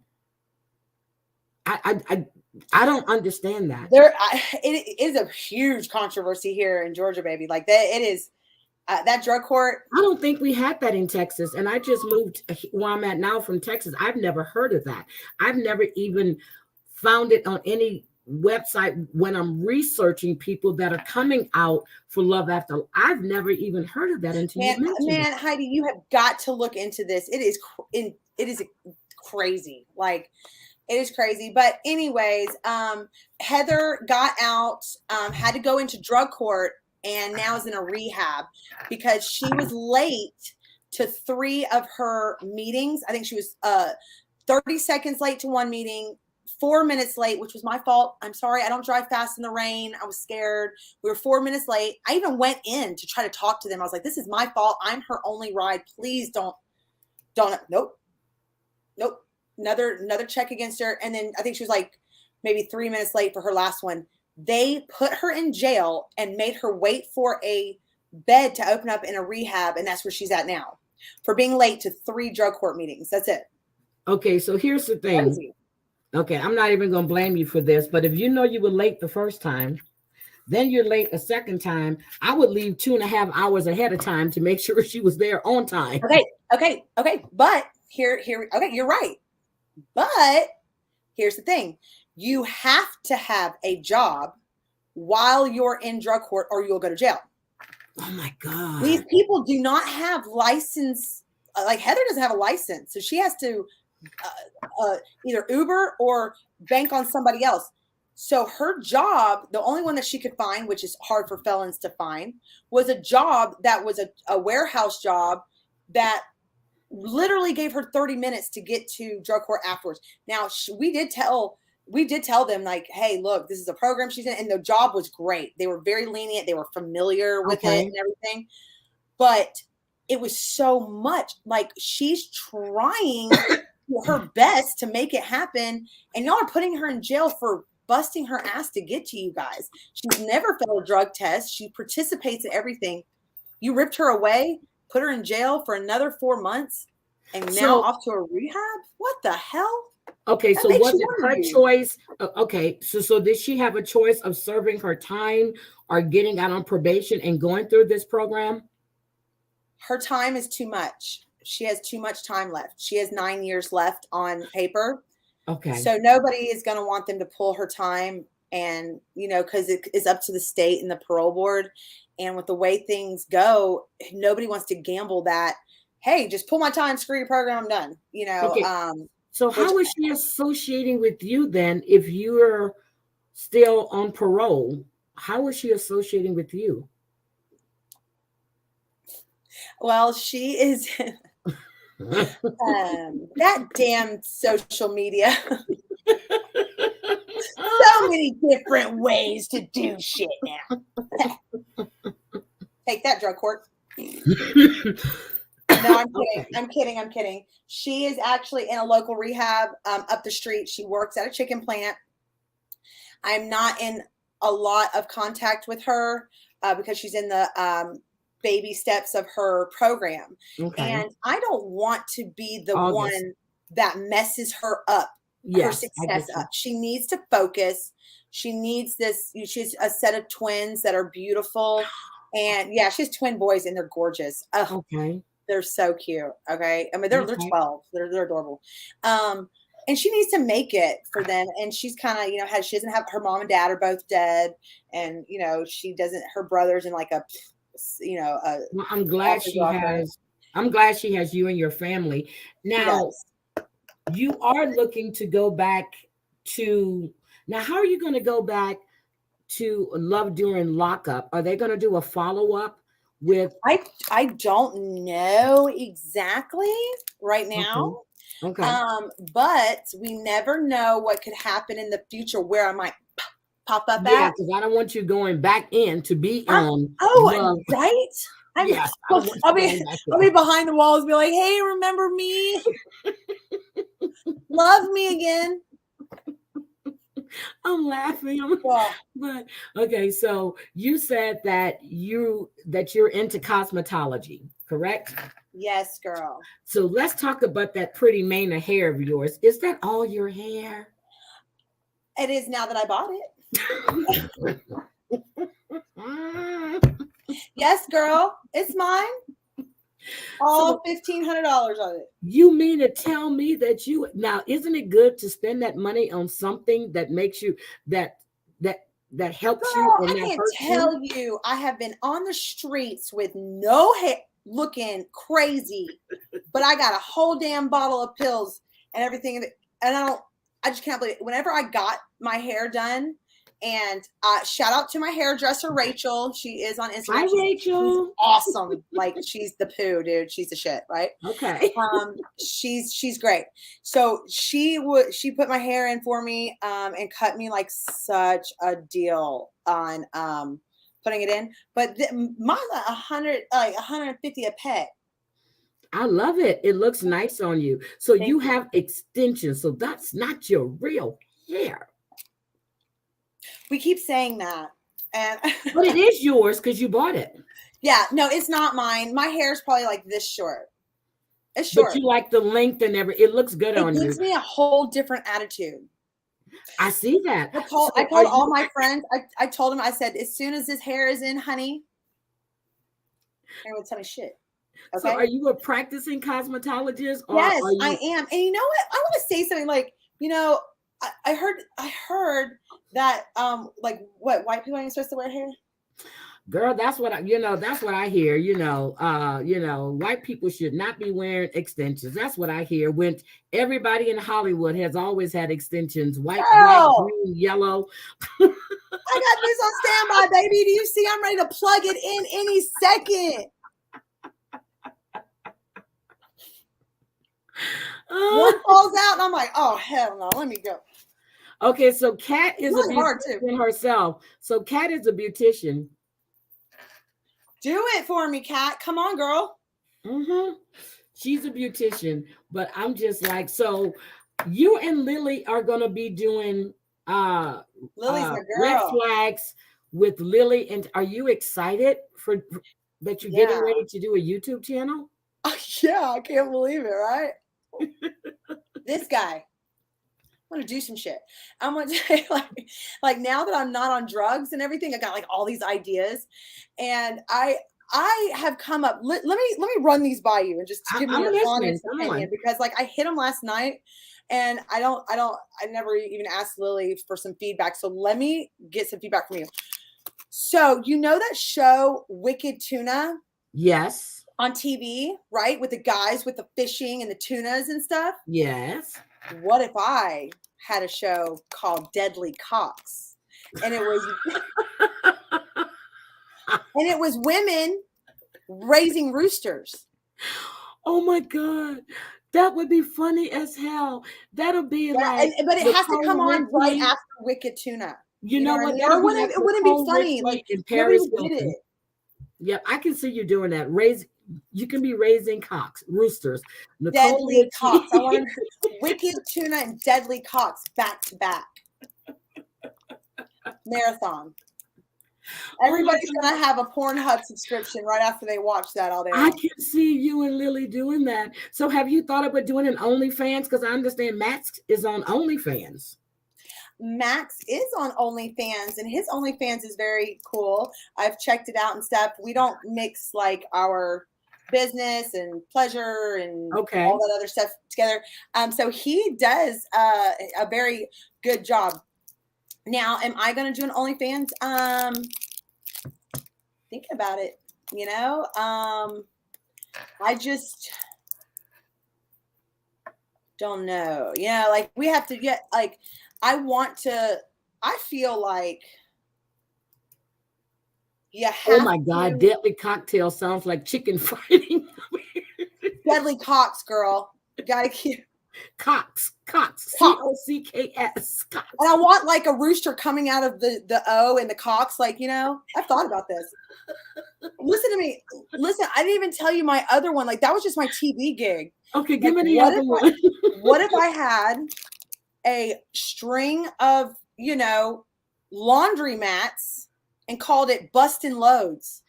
I don't understand that. It is a huge controversy here in Georgia, baby. Like that, it is. That drug court. I don't think we had that in Texas. And I just moved where I'm at now from Texas. I've never heard of that. I've never even found it on any website when I'm researching people that are coming out for Love After. I've never even heard of that until you mentioned it. Heidi, you have got to look into this. It is crazy. Like it is crazy. But anyways, Heather got out, had to go into drug court. And now is in a rehab because she was late to 3 of her meetings. I think she was 30 seconds late to one meeting, 4 minutes late, which was my fault. I'm sorry. I don't drive fast in the rain. I was scared. We were 4 minutes late. I even went in to try to talk to them. I was like, this is my fault. I'm her only ride. Please don't. Nope. Another check against her. And then I think she was like maybe 3 minutes late for her last one. They put her in jail and made her wait for a bed to open up in a rehab. And that's where she's at now for being late to 3 drug court meetings. That's it. Okay. So here's the thing. Crazy. Okay. I'm not even going to blame you for this, but if you know you were late the first time, then you're late a second time, I would leave 2.5 hours ahead of time to make sure she was there on time. Okay. But here, okay, you're right. But here's the thing. You have to have a job while you're in drug court or you'll go to jail. Oh my God. These people do not have license. Like Heather doesn't have a license. So she has to either Uber or bank on somebody else. So her job, the only one that she could find, which is hard for felons to find, was a job that was a warehouse job that literally gave her 30 minutes to get to drug court afterwards. Now, we did tell them, like, hey, look, this is a program she's in, and the job was great. They were very lenient. They were familiar with it and everything. But it was so much, like, she's trying her best to make it happen, and y'all are putting her in jail for busting her ass to get to you guys. She's never failed a drug test. She participates in everything. You ripped her away, put her in jail for another 4 months, and now off to a rehab? What the hell? Okay, so was it her choice? Okay, so did she have a choice of serving her time or getting out on probation and going through this program? Her time is too much. She has too much time left. She has 9 years left on paper. Okay. So nobody is going to want them to pull her time, and, you know, because it is up to the state and the parole board. And with the way things go, nobody wants to gamble that, hey, just pull my time, screw your program, I'm done. You know. Okay. So how is she associating with you then if you're still on parole? How is she associating with you? Well, she is that damn social media. So many different ways to do shit now. Take that, drug court. No, I'm kidding. She is actually in a local rehab up the street. She works at a chicken plant. I'm not in a lot of contact with her because she's in the baby steps of her program. Okay. And I don't want to be the one that messes her up, her success up. She needs to focus. She needs this. She's a set of twins that are beautiful. And yeah, she has twin boys and they're gorgeous. Okay. They're so cute. Okay. I mean, they're 12. They're adorable. And she needs to make it for them. And she's kind of, you know, she doesn't have, her mom and dad are both dead. And, you know, she doesn't, her brother's in like a, you know, well, I'm glad she has you and your family. Now, you are looking to go back to, now, how are you going to go back to Love during lockup? Are they going to do a follow-up with? I don't know exactly right now. Okay. But we never know what could happen in the future where I might pop up at. Yeah, because I don't want you going back in to be on. Right? I'll be behind the walls, be like, hey, remember me? Love me again. I'm laughing. But okay, so you said that you're into cosmetology, correct? Yes, girl. So let's talk about that pretty mane of hair of yours. Is that all your hair? It is now that I bought it. Yes, girl. It's mine. All $1,500 on it. You mean to tell me that now, isn't it good to spend that money on something that makes you that helps you? And I can't tell you, I have been on the streets with no hair, looking crazy, but I got a whole damn bottle of pills and everything. And I just can't believe it. Whenever I got my hair done, and shout out to my hairdresser, Rachel. She is on Instagram. Hi, Rachel. She's awesome. Like, she's the poo, dude. She's the shit, right? Okay. She's great. So she put my hair in for me and cut me like such a deal on putting it in. But mine's like $150 a pet. I love it. It looks nice on you. So you have extensions. So that's not your real hair. We keep saying that. But it is yours because you bought it. Yeah, no, it's not mine. My hair is probably like this short. It's short. But you like the length and everything. It looks good on you. It gives me a whole different attitude. I see that. I told all my friends, I told them, I said, as soon as this hair is in, honey, everyone tell me shit. Okay? So are you a practicing cosmetologist? Or yes, I am. And you know what? I want to say something like, you know, I heard that like what, white people aren't supposed to wear hair? Girl, that's what that's what I hear. White people should not be wearing extensions. That's what I hear. When everybody in Hollywood has always had extensions, white, black, Girl, green, yellow. I got this on standby, baby. Do you see? I'm ready to plug it in any second. One falls out, and I'm like, oh hell no, let me go. Okay, so Kat is really a hard too. beautician herself. So Kat is a beautician. Do it for me, Kat. Come on, girl. She's a beautician, but I'm just like, so you and Lily are gonna be doing Lily's my girl. red flags with Lily, and are you excited for that you're getting ready to do a YouTube channel? Yeah, I can't believe it, right? This guy. I'm gonna do some shit. I'm gonna say like now that I'm not on drugs and everything, I got like all these ideas, and I have come up. Let me run these by you and just give me your honest opinion, because like I hit them last night, and I never even asked Lily for some feedback. So let me get some feedback from you. So you know that show Wicked Tuna? Yes. On TV, right? With the guys with the fishing and the tunas and stuff? Yes. What if I had a show called Deadly Cocks? And it was women raising roosters. Oh my God. That would be funny as hell. That'll be like, but it has to come on right after Wicked Tuna. You know what? Or it wouldn't be funny. Like in Paris nobody would get it. Yep, I can see you doing that. You can be raising cocks, roosters. Deadly Cocks. I want to Wicked Tuna and Deadly Cocks back to back. Marathon. Everybody's gonna have a Pornhub subscription right after they watch that all day long. I can see you and Lily doing that. So have you thought about doing an OnlyFans? Because I understand Max is on OnlyFans. Max is on OnlyFans, and his OnlyFans is very cool. I've checked it out and stuff. We don't mix like our business and pleasure and all that other stuff together. So he does a very good job. Now, am I going to do an OnlyFans? Thinking about it, I just don't know. Yeah, like we have to get like. I feel like you have Oh my God, Deadly Cocktail sounds like chicken fighting. Deadly Cocks, girl. You gotta keep Cocks. C-O-C-K-S. And I want like a rooster coming out of the O and the cocks, like, I've thought about this. Listen to me. Listen, I didn't even tell you my other one. Like that was just my TV gig. Okay, give me the other one. What if I had a string of, laundry mats and called it Bustin' Loads?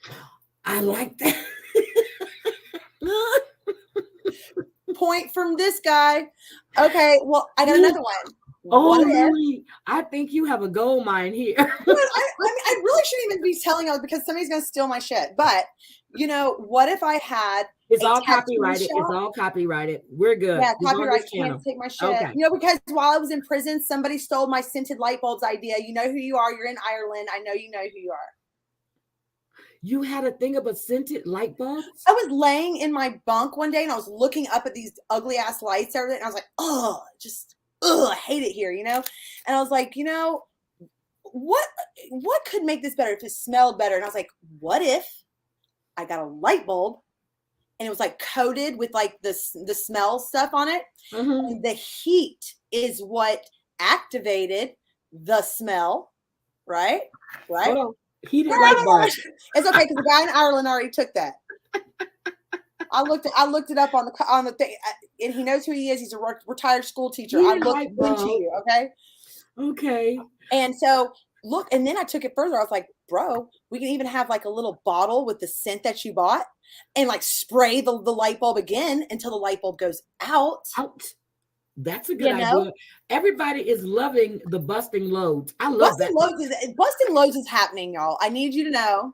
I like that. Point from this guy. Okay, well, I got another one. Oh, really? I think you have a gold mine here. I really shouldn't even be telling you because somebody's going to steal my shit. But, what if I had It's all copyrighted. It's all copyrighted. We're good. Yeah, copyright can't take my shit. Okay. Because while I was in prison, somebody stole my scented light bulbs idea. You know who you are. You're in Ireland. I know you know who you are. You had a thing about scented light bulbs? I was laying in my bunk one day and I was looking up at these ugly ass lights and everything. And I was like, I hate it here, And I was like, what could make this better if it smelled better? And I was like, what if I got a light bulb and it was like coated with like the smell stuff on it? Mm-hmm. And the heat is what activated the smell, right? Right? Oh. Heated light bulb. It's okay because the guy in Ireland already took that. I looked it up on the thing, and he knows who he is. He's a retired school teacher. I looked into you, okay? Okay. And so look, and then I took it further. I was like, bro, we can even have like a little bottle with the scent that you bought, and like spray the light bulb again until the light bulb goes out. That's a good idea. Everybody is loving the busting loads. I love that. Busting loads is happening, y'all. I need you to know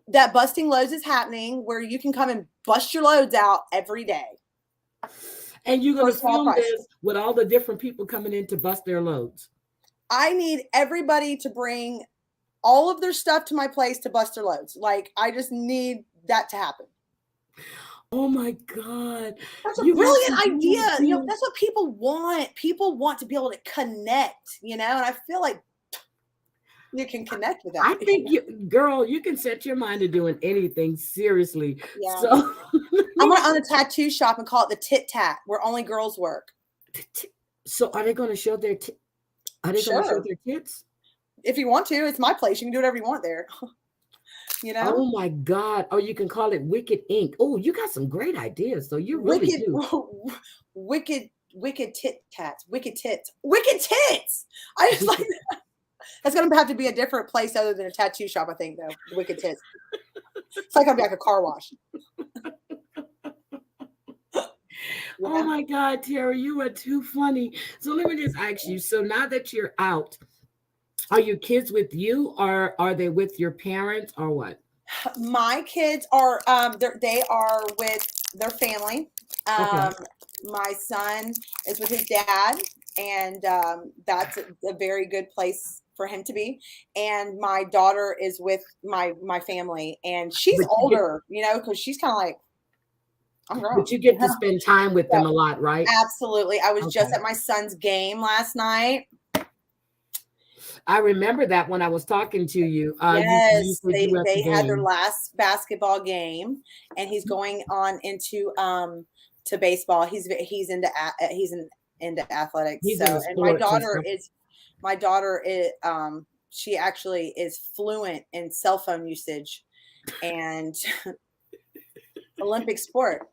that busting loads is happening where you can come and bust your loads out every day. And you're going to film this with all the different people coming in to bust their loads. I need everybody to bring all of their stuff to my place to bust their loads. Like, I just need that to happen. Oh my God. That's a You got brilliant some idea. good You know, ideas. that's what people want. People want to be able to connect, you know, and I feel like you can connect with that. I think girl, you can set your mind to doing anything seriously. Yeah. So I'm going to own a tattoo shop and call it the Tit Tat, where only girls work. So are they going to show their are they going to show Sure. their tits? If you want to, it's my place. You can do whatever you want there. You know? Oh my God. Oh, you can call it Wicked Ink. Oh, you got some great ideas. So you really do. Wicked tit tats. Wicked tits. Wicked tits. I just like that's gonna have to be a different place other than a tattoo shop, I think, though. Wicked tits. It's like gonna be like a car wash. Oh my God, Tara, you are too funny. So let me just ask you. So now that you're out, are your kids with you, or are they with your parents, or what? My kids are they are with their family. Okay. My son is with his dad, and that's a very good place for him to be. And my daughter is with my family, and she's older, you know, because she's kind of like, I'm grown. But you get to spend time with them a lot, right? Absolutely. I was just at my son's game last night. I remember that when I was talking to you. Yes, they had their last basketball game, and he's going on into to baseball. He's into athletics. He's so, and my daughter is she actually is fluent in cell phone usage and Olympic sport.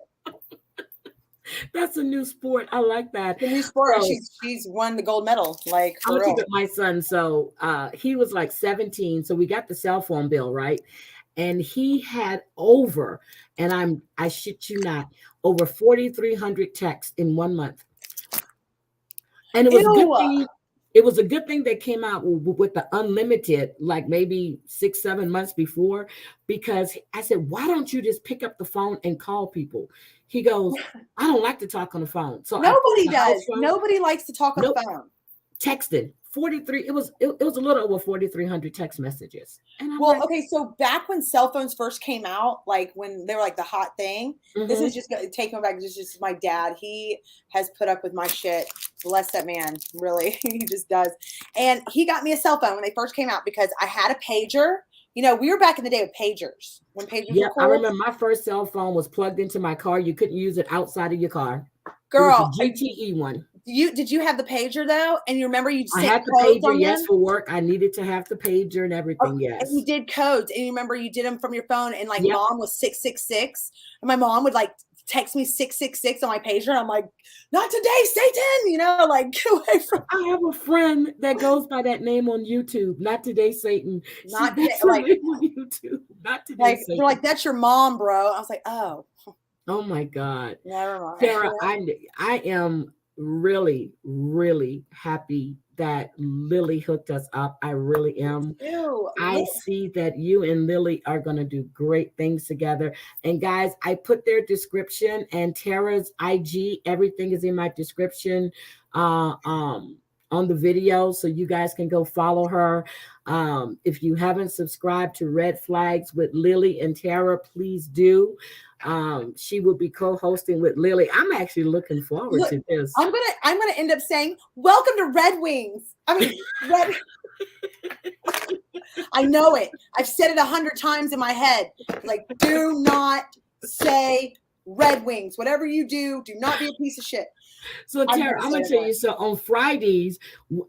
That's a new sport. I like that. The new sport. So, she's won the gold medal. Like, I'm gonna keep it my son. So he was like 17. So we got the cell phone bill, right? And he had over, and I shit you not, over 4,300 texts in 1 month. And it was a good thing. It was a good thing they came out with the unlimited, like maybe 6-7 months before, because I said, why don't you just pick up the phone and call people? He goes, I don't like to talk on the phone. So nobody does. Nobody likes to talk on the phone. Texted 43. It was a little over 4,300 text messages. And well, okay. So back when cell phones first came out, like when they were like the hot thing, this is just taking me back. This is just my dad. He has put up with my shit. Bless that man. Really, he just does. And he got me a cell phone when they first came out because I had a pager. You know, we were back in the day with pagers. When pagers were cool. I remember my first cell phone was plugged into my car. You couldn't use it outside of your car. Girl, it was a GTE one. Did you have the pager though? And you remember you I had the pager, yes, for work. I needed to have the pager and everything, yes. And you did codes, and you remember you did them from your phone, and like mom was 666, and my mom would like text me 666 on my pager, and I'm like, not today, Satan, you know, like get away from. I have a friend that goes by that name on YouTube. Not today, Satan. Not today, like on YouTube. Not today, like, Satan. They're like, that's your mom, bro. I was like, oh. Oh my God. Never mind. Sarah, I am really, really happy that Lily hooked us up. I really am. I see that you and Lily are going to do great things together. And guys, I put their description and Tara's IG. Everything is in my description on the video, so you guys can go follow her. If you haven't subscribed to Red Flags with Lily and Tara, please do. She will be co-hosting with Lily. I'm actually looking forward to this. I'm gonna end up saying, welcome to Red Wings. I mean, Red. I know it. I've said it 100 times in my head. Like, do not say Red Wings. Whatever you do not be a piece of shit. So Tara, I'm gonna tell you. So on Fridays,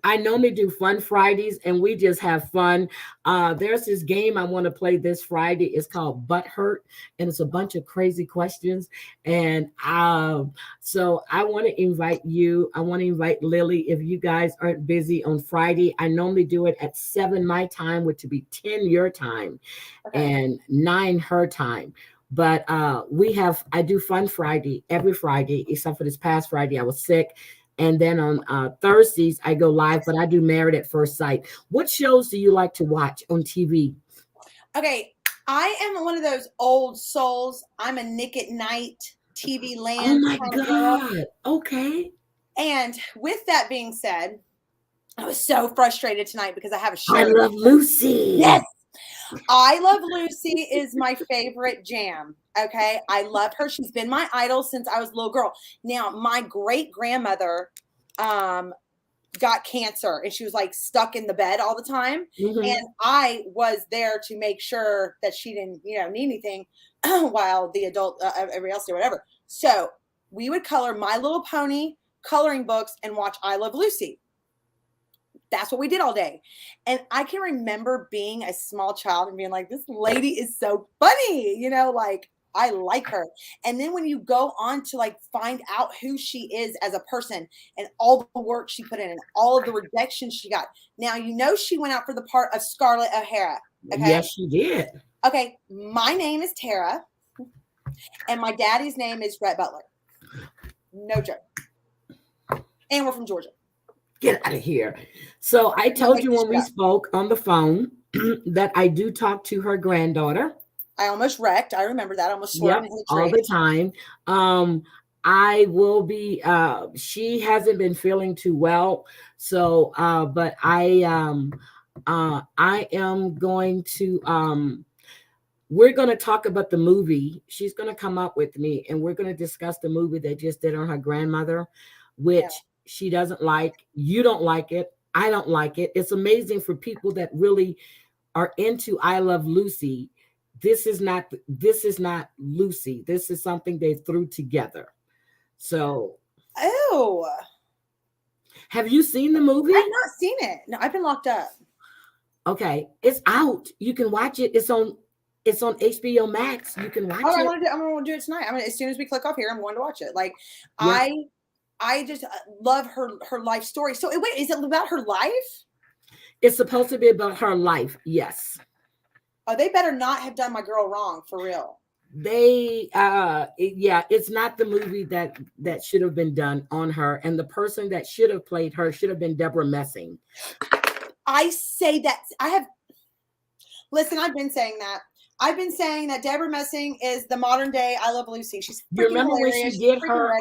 I normally do fun Fridays, and we just have fun. There's this game I want to play this Friday. It's called Butt Hurt, and it's a bunch of crazy questions. And so I want to invite you. I want to invite Lily. If you guys aren't busy on Friday, I normally do it at 7 my time, which would be 10 your time, and 9 her time. But I do Fun Friday every Friday, except for this past Friday, I was sick. And then on Thursdays, I go live, but I do Married at First Sight. What shows do you like to watch on TV? Okay, I am one of those old souls. I'm a Nick at Night, TV Land. Oh my God. Okay. And with that being said, I was so frustrated tonight because I have a show. I Love Lucy. Yes. I Love Lucy is my favorite jam. Okay. I love her. She's been my idol since I was a little girl. Now, my great grandmother got cancer and she was like stuck in the bed all the time. Mhm. And I was there to make sure that she didn't, need anything while the adult, everybody else did whatever. So we would color My Little Pony coloring books and watch I Love Lucy. That's what we did all day. And I can remember being a small child and being like, this lady is so funny, like I like her. And then when you go on to like find out who she is as a person and all the work she put in and all of the rejection she got. Now, she went out for the part of Scarlett O'Hara. Okay? Yes, she did. Okay. My name is Tara and my daddy's name is Rhett Butler. No joke. And we're from Georgia. Get out of here. So I told you when we spoke on the phone that I do talk to her granddaughter. I almost wrecked. I remember that. I almost swerved into the tree. All the time. I will be, she hasn't been feeling too well. So, but I am going to, we're going to talk about the movie. She's going to come up with me and we're going to discuss the movie they just did on her grandmother, which she doesn't like. You don't like it. I don't like it. It's amazing for people that really are into I Love Lucy. This is not Lucy. This is something they threw together. So, have you seen the movie? I've not seen it. No, I've been locked up. Okay, it's out. You can watch it. It's on HBO Max. You can watch it. I'm gonna do it tonight. I mean, as soon as we click off here, I'm going to watch it. Like, I just love her life story. So wait, is it about her life? It's supposed to be about her life. Yes. Oh, they better not have done my girl wrong for real. They, it's not the movie that should have been done on her. And the person that should have played her should have been Deborah Messing. I say that listen, I've been saying that. I've been saying that Deborah Messing is the modern day I Love Lucy. She's you remember when she did her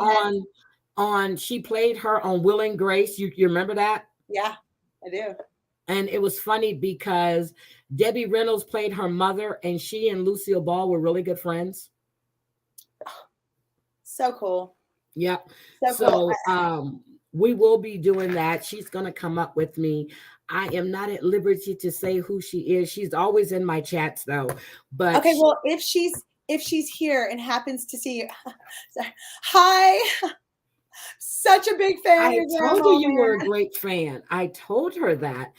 she played her on Will and Grace. You remember that? Yeah, I do. And it was funny because Debbie Reynolds played her mother and she and Lucille Ball were really good friends. So cool. Yep. So cool. We will be doing that. She's going to come up with me. I am not at liberty to say who she is. She's always in my chats though. But okay, well, if she's here and happens to see you, hi. Such a big fan. I told her you were a great fan. I told her that.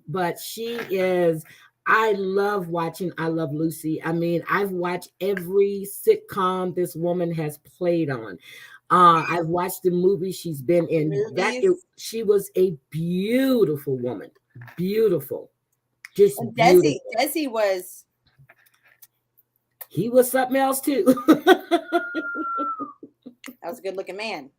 But she is, I love watching I Love Lucy. I mean, I've watched every sitcom this woman has played on. I've watched the movie she's been in. She was a beautiful woman. Beautiful. Just and beautiful. Desi was. He was something else too. That was a good looking man.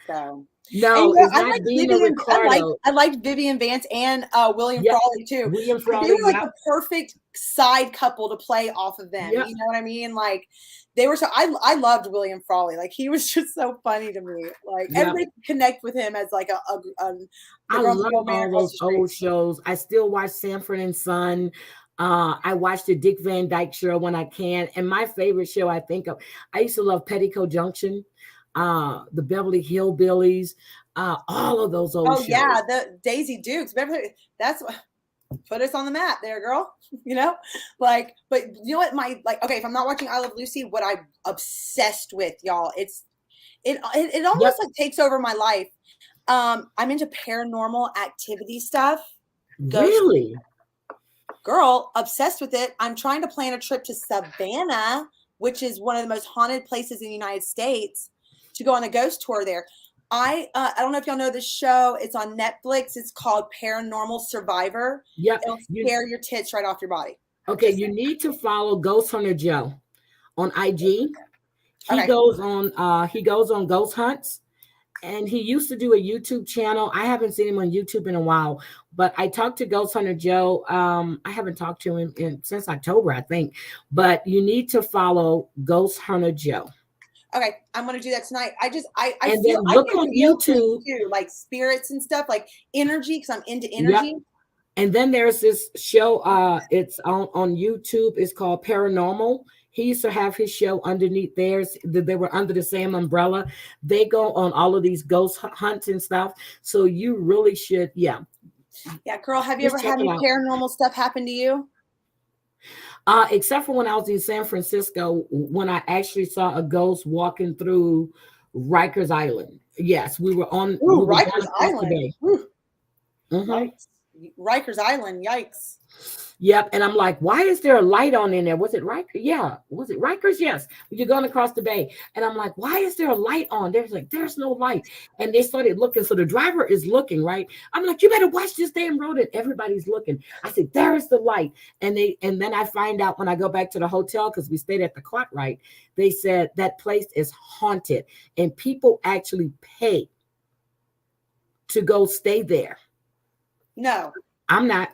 So no, it's not Dina Ricardo. I liked Vivian Vance and William Frawley too. William Frawley, they were like the perfect side couple to play off of them. Yep. You know what I mean? Like they were so. I loved William Frawley. Like he was just so funny to me. Like everybody could connect with him as like I love all those old shows. I still watch Sanford and Son. I watch the Dick Van Dyke Show when I can. And my favorite show I used to love Petticoat Junction, the Beverly Hillbillies, all of those old shows. Oh, yeah, the Daisy Dukes. That's what put us on the map there, girl. But you know what? If I'm not watching I Love Lucy, what I'm obsessed with, y'all, it almost like takes over my life. I'm into paranormal activity stuff. Really? Girl, obsessed with it. I'm trying to plan a trip to Savannah, which is one of the most haunted places in the United States, to go on a ghost tour there. I don't know if y'all know this show. It's on Netflix. It's called Paranormal Survivor. Yep. It'll scare your tits right off your body. Okay, you need to follow Ghost Hunter Joe on IG. He goes on ghost hunts. And he used to do a YouTube channel. I haven't seen him on YouTube in a while, but I talked to Ghost Hunter Joe. I haven't talked to him since October, I think. But you need to follow Ghost Hunter Joe. Okay, I'm gonna do that tonight. I And feel then look on YouTube too, like spirits and stuff, like energy, because I'm into Yep. energy. And then there's this show, it's on YouTube. It's called Paranormal. He used to have his show underneath theirs. They were under the same umbrella. They go on all of these ghost hunts and stuff. So you really should, Yeah, girl, have you ever had any paranormal stuff happen to you? Except for when I was in San Francisco, when I actually saw a ghost walking through Rikers Island. Yes, we were on Rikers Island. Mm-hmm. Rikers Island, yikes. Yep. And I'm like, why is there a light on in there? Was it Rikers? Yeah. Was it Rikers? Yes. You're going across the bay. And I'm like, why is there a light on? There's no light. And they started looking. So the driver is looking, right? I'm like, you better watch this damn road. And everybody's looking. I said, there is the light. And then I find out when I go back to the hotel, because we stayed at the Cartwright, they said that place is haunted and people actually pay to go stay there. No, I'm not.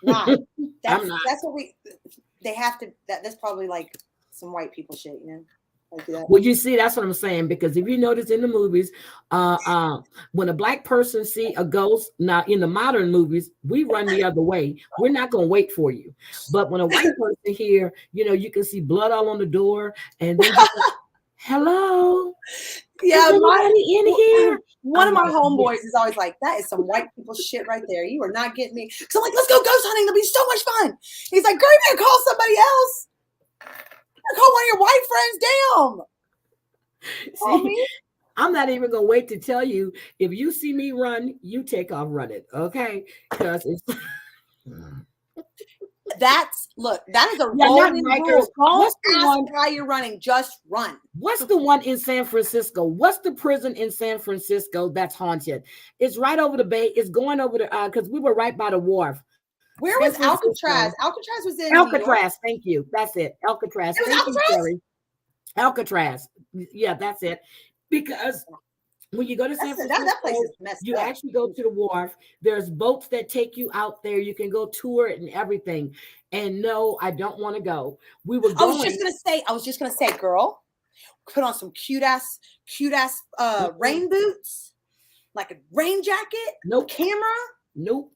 Not. That's what they have to, that's probably like some white people shit, you know? Like that. Well, you see, that's what I'm saying, because if you notice in the movies, when a black person see a ghost, now in the modern movies, we run the other way. We're not going to wait for you. But when a white person here, you can see blood all on the door, and then hello. Yeah, everybody in here. One of my homeboys is always like, that is some white people shit right there. You are not getting me. So I'm like, let's go ghost hunting. It'll be so much fun. He's like, girl, you better call somebody else. Call one of your white friends. Damn. See, I'm not even gonna wait to tell you. If you see me run, you take off running, okay? Because it's that is a rolling rule. What's the one why you're running? Just run. What's the one in San Francisco? What's the prison in San Francisco that's haunted? It's right over the bay. It's going over the because we were right by the wharf. Where was Alcatraz? Alcatraz was in Alcatraz. Thank you. That's it. Alcatraz. Thank you, Sherry. Alcatraz. Yeah, that's it. Because when you go to San Francisco, that place is messed you up. actually go to the wharf. There's boats that take you out there. You can go tour it and everything. And no, I don't want to go. We were going. I was just gonna say, girl, put on some cute ass rain boots, like a rain jacket. Nope. Camera. Nope.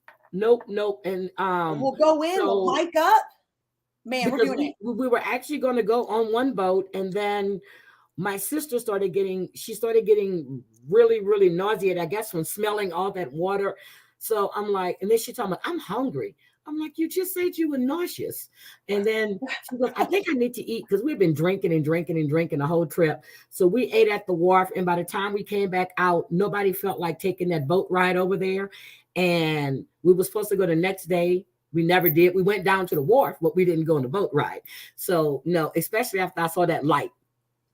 And we'll go in. We'll mic up. Man, we're doing it. We were actually going to go on one boat, and then my sister started getting really, really nauseated, I guess, from smelling all that water. So I'm like, and then she told me, I'm hungry. I'm like, you just said you were nauseous. And then she goes, I think I need to eat, because we've been drinking the whole trip. So we ate at the wharf. And by the time we came back out, nobody felt like taking that boat ride over there. And we were supposed to go the next day. We never did. We went down to the wharf, but we didn't go on the boat ride. So no, especially after I saw that light.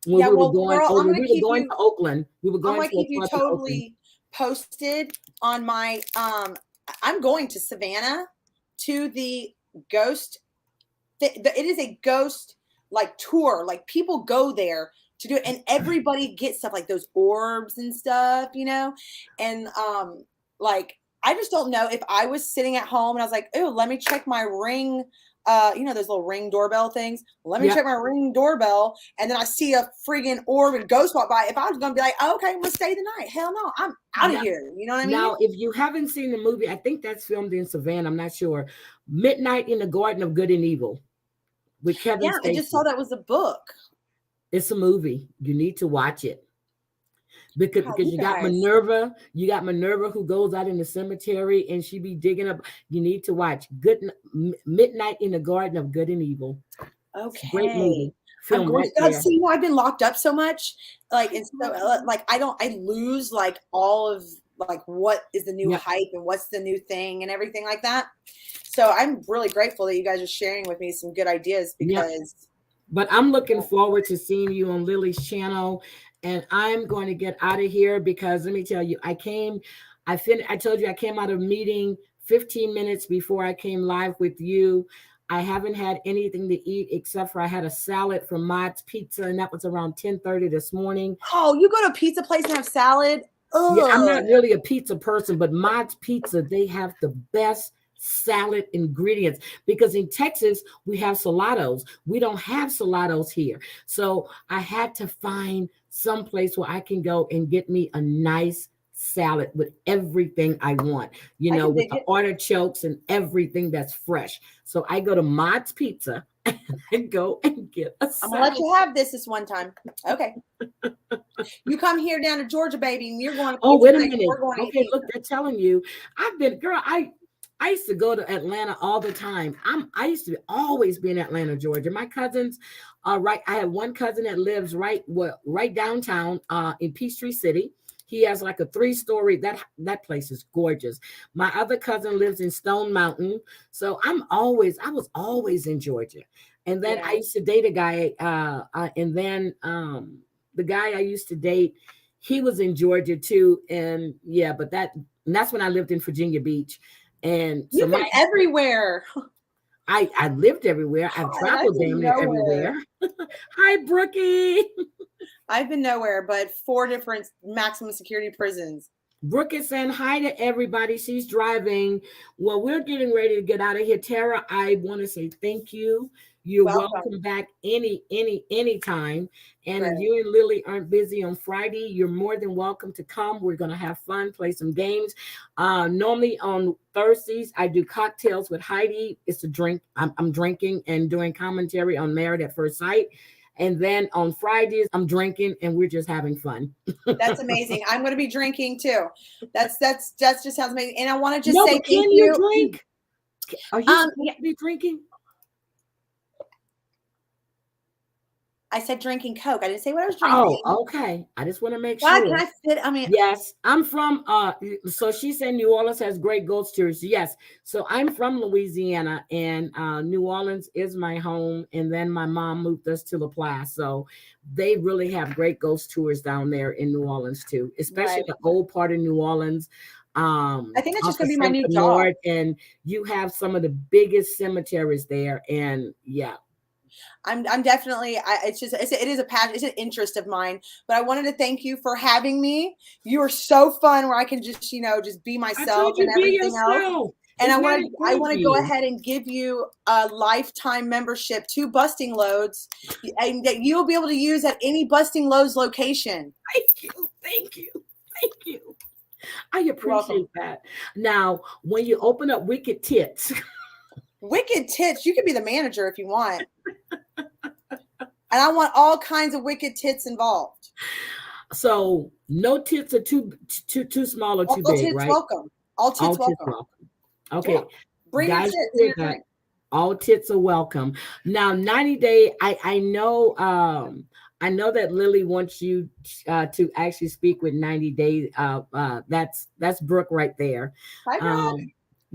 When we were going to Oakland. We were going to keep you totally posted on my I'm going to Savannah to the ghost. It is a ghost like tour. Like people go there to do it, and everybody gets stuff like those orbs and stuff, and like I just don't know if I was sitting at home and I was like, oh, let me check my Ring, those little Ring doorbell things. Let me check my Ring doorbell. And then I see a friggin' orb and ghost walk by. If I was going to be like, oh, okay, I'm going to stay the night. Hell no, I'm out of here. You know what I mean? Now, if you haven't seen the movie, I think that's filmed in Savannah. I'm not sure. Midnight in the Garden of Good and Evil with Kevin Spacey. I just saw that was a book. It's a movie. You need to watch it. Because you got Minerva who goes out in the cemetery and she be digging up. You need to watch Midnight in the Garden of Good and Evil. Okay, great movie. I've been locked up so much, like, and so like I lose like all of like what is the new hype and what's the new thing and everything like that. So I'm really grateful that you guys are sharing with me some good ideas because. But I'm looking forward to seeing you on Lily's channel. And I'm going to get out of here because let me tell you, I told you I came out of a meeting 15 minutes before I came live with you. I haven't had anything to eat except for I had a salad from Mod's Pizza, and that was around 10:30 this morning. Oh, you go to a pizza place and have salad? Yeah, I'm not really a pizza person, but Mod's Pizza, they have the best salad ingredients, because in Texas we have salados. We don't have salados here. So I had to find some place where I can go and get me a nice salad with everything I want, I can with dig the it. artichokes and everything that's fresh. So I go to Mod's Pizza and go and get a I'm gonna let salad. you have this one time. Okay. You come here down to Georgia, baby, and you're going to Oh, pizza wait a place. minute. We're going to eat Okay, look, pizza. they're telling you. Girl, I used to go to Atlanta all the time. I used to always be in Atlanta, Georgia. My cousins are right. I have one cousin that lives right downtown in Peachtree City. He has like a 3-story. That place is gorgeous. My other cousin lives in Stone Mountain. So I was always in Georgia. And then I Yeah. used to date a guy, and then the guy I used to date, he was in Georgia too. And yeah, and that's when I lived in Virginia Beach. And so You've been everywhere. I lived everywhere. I've And I've traveled been damn near nowhere. everywhere. Hi, Brookie. I've been nowhere but 4 different maximum security prisons. Brooke is saying hi to everybody. She's driving. Well, we're getting ready to get out of here. Tara, I want to say thank you. You're Welcome. welcome back anytime. And if Right. you and Lily aren't busy on Friday, you're more than welcome to come. We're going to have fun, play some games. Normally on Thursdays, I do cocktails with Heidi. It's a drink. I'm drinking and doing commentary on Married at First Sight. And then on Fridays, I'm drinking and we're just having fun. That's amazing. I'm going to be drinking too. That just sounds amazing. And I want to just No, say but thank can you you. drink? Are you supposed Yeah, to be drinking? I said drinking Coke. I didn't say what I was Oh, drinking. okay. I just want to make God, sure. can I fit? I mean, Yes, I'm from so she said New Orleans has great ghost tours. Yes. So I'm from Louisiana, and New Orleans is my home, and then my mom moved us to LaPlace. So they really have great ghost tours down there in New Orleans too, especially right. the old part of New Orleans. I think that's Off just going of to be my St. new job. Bernard, and you have some of the biggest cemeteries there. And yeah. I'm definitely. It is a passion. It's an interest of mine. But I wanted to thank you for having me. You are so fun, where I can just just be I myself told and you be everything else. yourself. And Isn't that I important want to to go you? ahead and give you a lifetime membership to Busting Loads, and that you'll be able to use at any Busting Loads location. Thank you. Thank you. Thank you. I You're welcome. appreciate that. Now, when you open up Wicked Tits, Wicked Tits. You could be the manager if you want. And I want all kinds of wicked tits involved. so no tits are too small or too All big, tits right? welcome. All All tits tits welcome. welcome. Okay, Yeah. Bring your guys, tits you and hear your that? drink. All tits are welcome. Now, 90 day. I know that Lily wants you to actually speak with 90 days. That's Brooke right there. Hi, Brooke.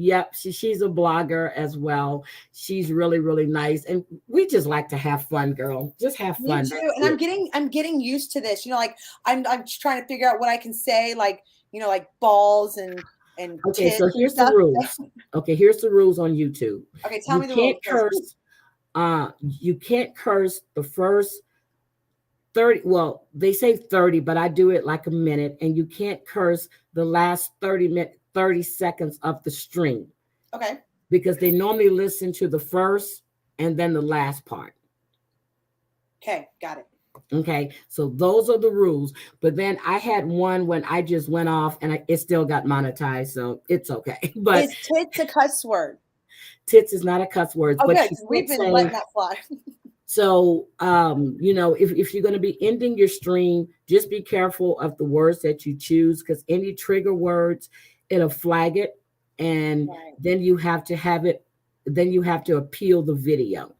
Yep, she's a blogger as well. She's really, really nice. And we just like to have fun, girl. Just have Me fun. too. That's And it. I'm getting used to this. Like I'm just trying to figure out what I can say, like, like balls and Okay, tits so and here's the stuff. rules. Okay, here's the rules on YouTube. Okay, tell You me the rules, can't please. curse. You can't curse the first 30. Well, they say 30, but I do it like a minute, and you can't curse the last 30 seconds of the stream, Okay. because they normally listen to the first and then the last part. Okay, got it. Okay, so those are the rules. But then I had one when I just went off, and it still got monetized, so it's okay. But Is tits a cuss word? tits is not a cuss word, Oh, but good. you We've can't been say. letting that fly. So, if you're going to be ending your stream, just be careful of the words that you choose, because any trigger words, it'll flag it, and Right. then you have to have it. Then you have to appeal the video,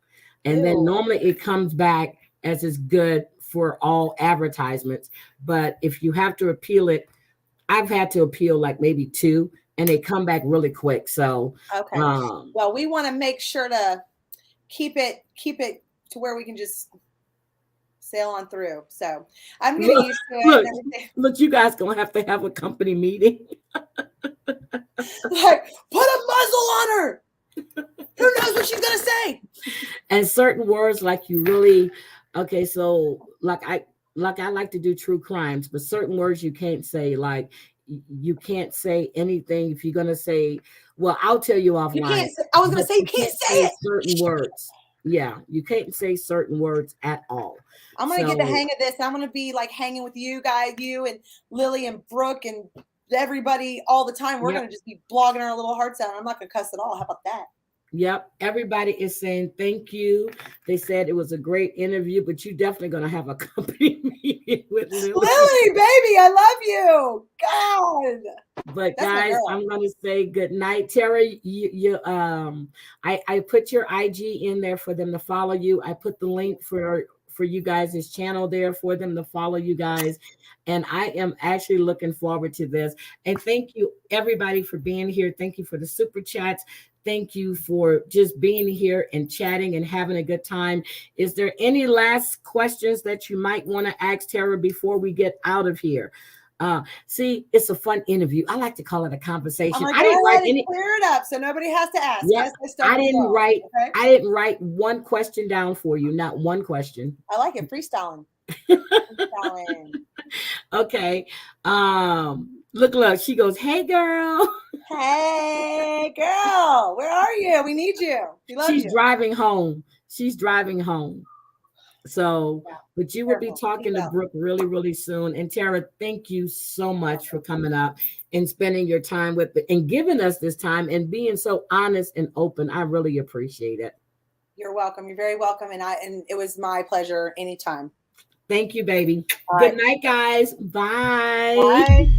and then Ew. normally it comes back as is good for all advertisements. But if you have to appeal it, I've had to appeal like maybe 2, and they come back really quick. So, Okay. Well, we want to make sure to keep it to where we can just sail on through. So I'm getting used to it and everything. Look, you guys gonna have to have a company meeting. Like, put a muzzle on her. Who knows what she's gonna say? And certain words, like you really, okay. So like I like to do true crimes, but certain words you can't say. Like you can't say anything. If you're going to say, well, I'll tell you You offline. can't say, I was going to But say, you can't say it. certain words. Yeah, you can't say certain words at all. I'm going to get the hang of this. I'm going to be like hanging with you guys, you and Lily and Brooke and everybody all the time. We're going to just be blogging our little hearts out. I'm not going to cuss at all. How about that? Yep. Everybody is saying thank you. They said it was a great interview, but you definitely going to have a company meeting with Lily. Lily, baby, I love you. God. But that's guys, I'm going to say good night. Tara, I put your IG in there for them to follow you. I put the link for you guys' channel there for them to follow you guys. And I am actually looking forward to this. And thank you everybody for being here. Thank you for the super chats. Thank you for just being here and chatting and having a good time. Is there any last questions that you might want to ask Tara before we get out of here? See, it's a fun interview. I like to call it a conversation. I didn't write any. Clear it up so nobody has to ask. Yep. Yes, I didn't write one question down for you. Not one question. I like it. Freestyling. Freestyling. Okay. Look. She goes, "Hey, girl." Hey, girl. Where are you? We need you. She's driving home. So, but you will be talking to Brooke really, really soon. And Tara, thank you so much for coming up and spending your time with and giving us this time and being so honest and open. I really appreciate it. You're welcome. You're very welcome. And it was my pleasure anytime. Thank you, baby. Good night, guys. Bye. Bye.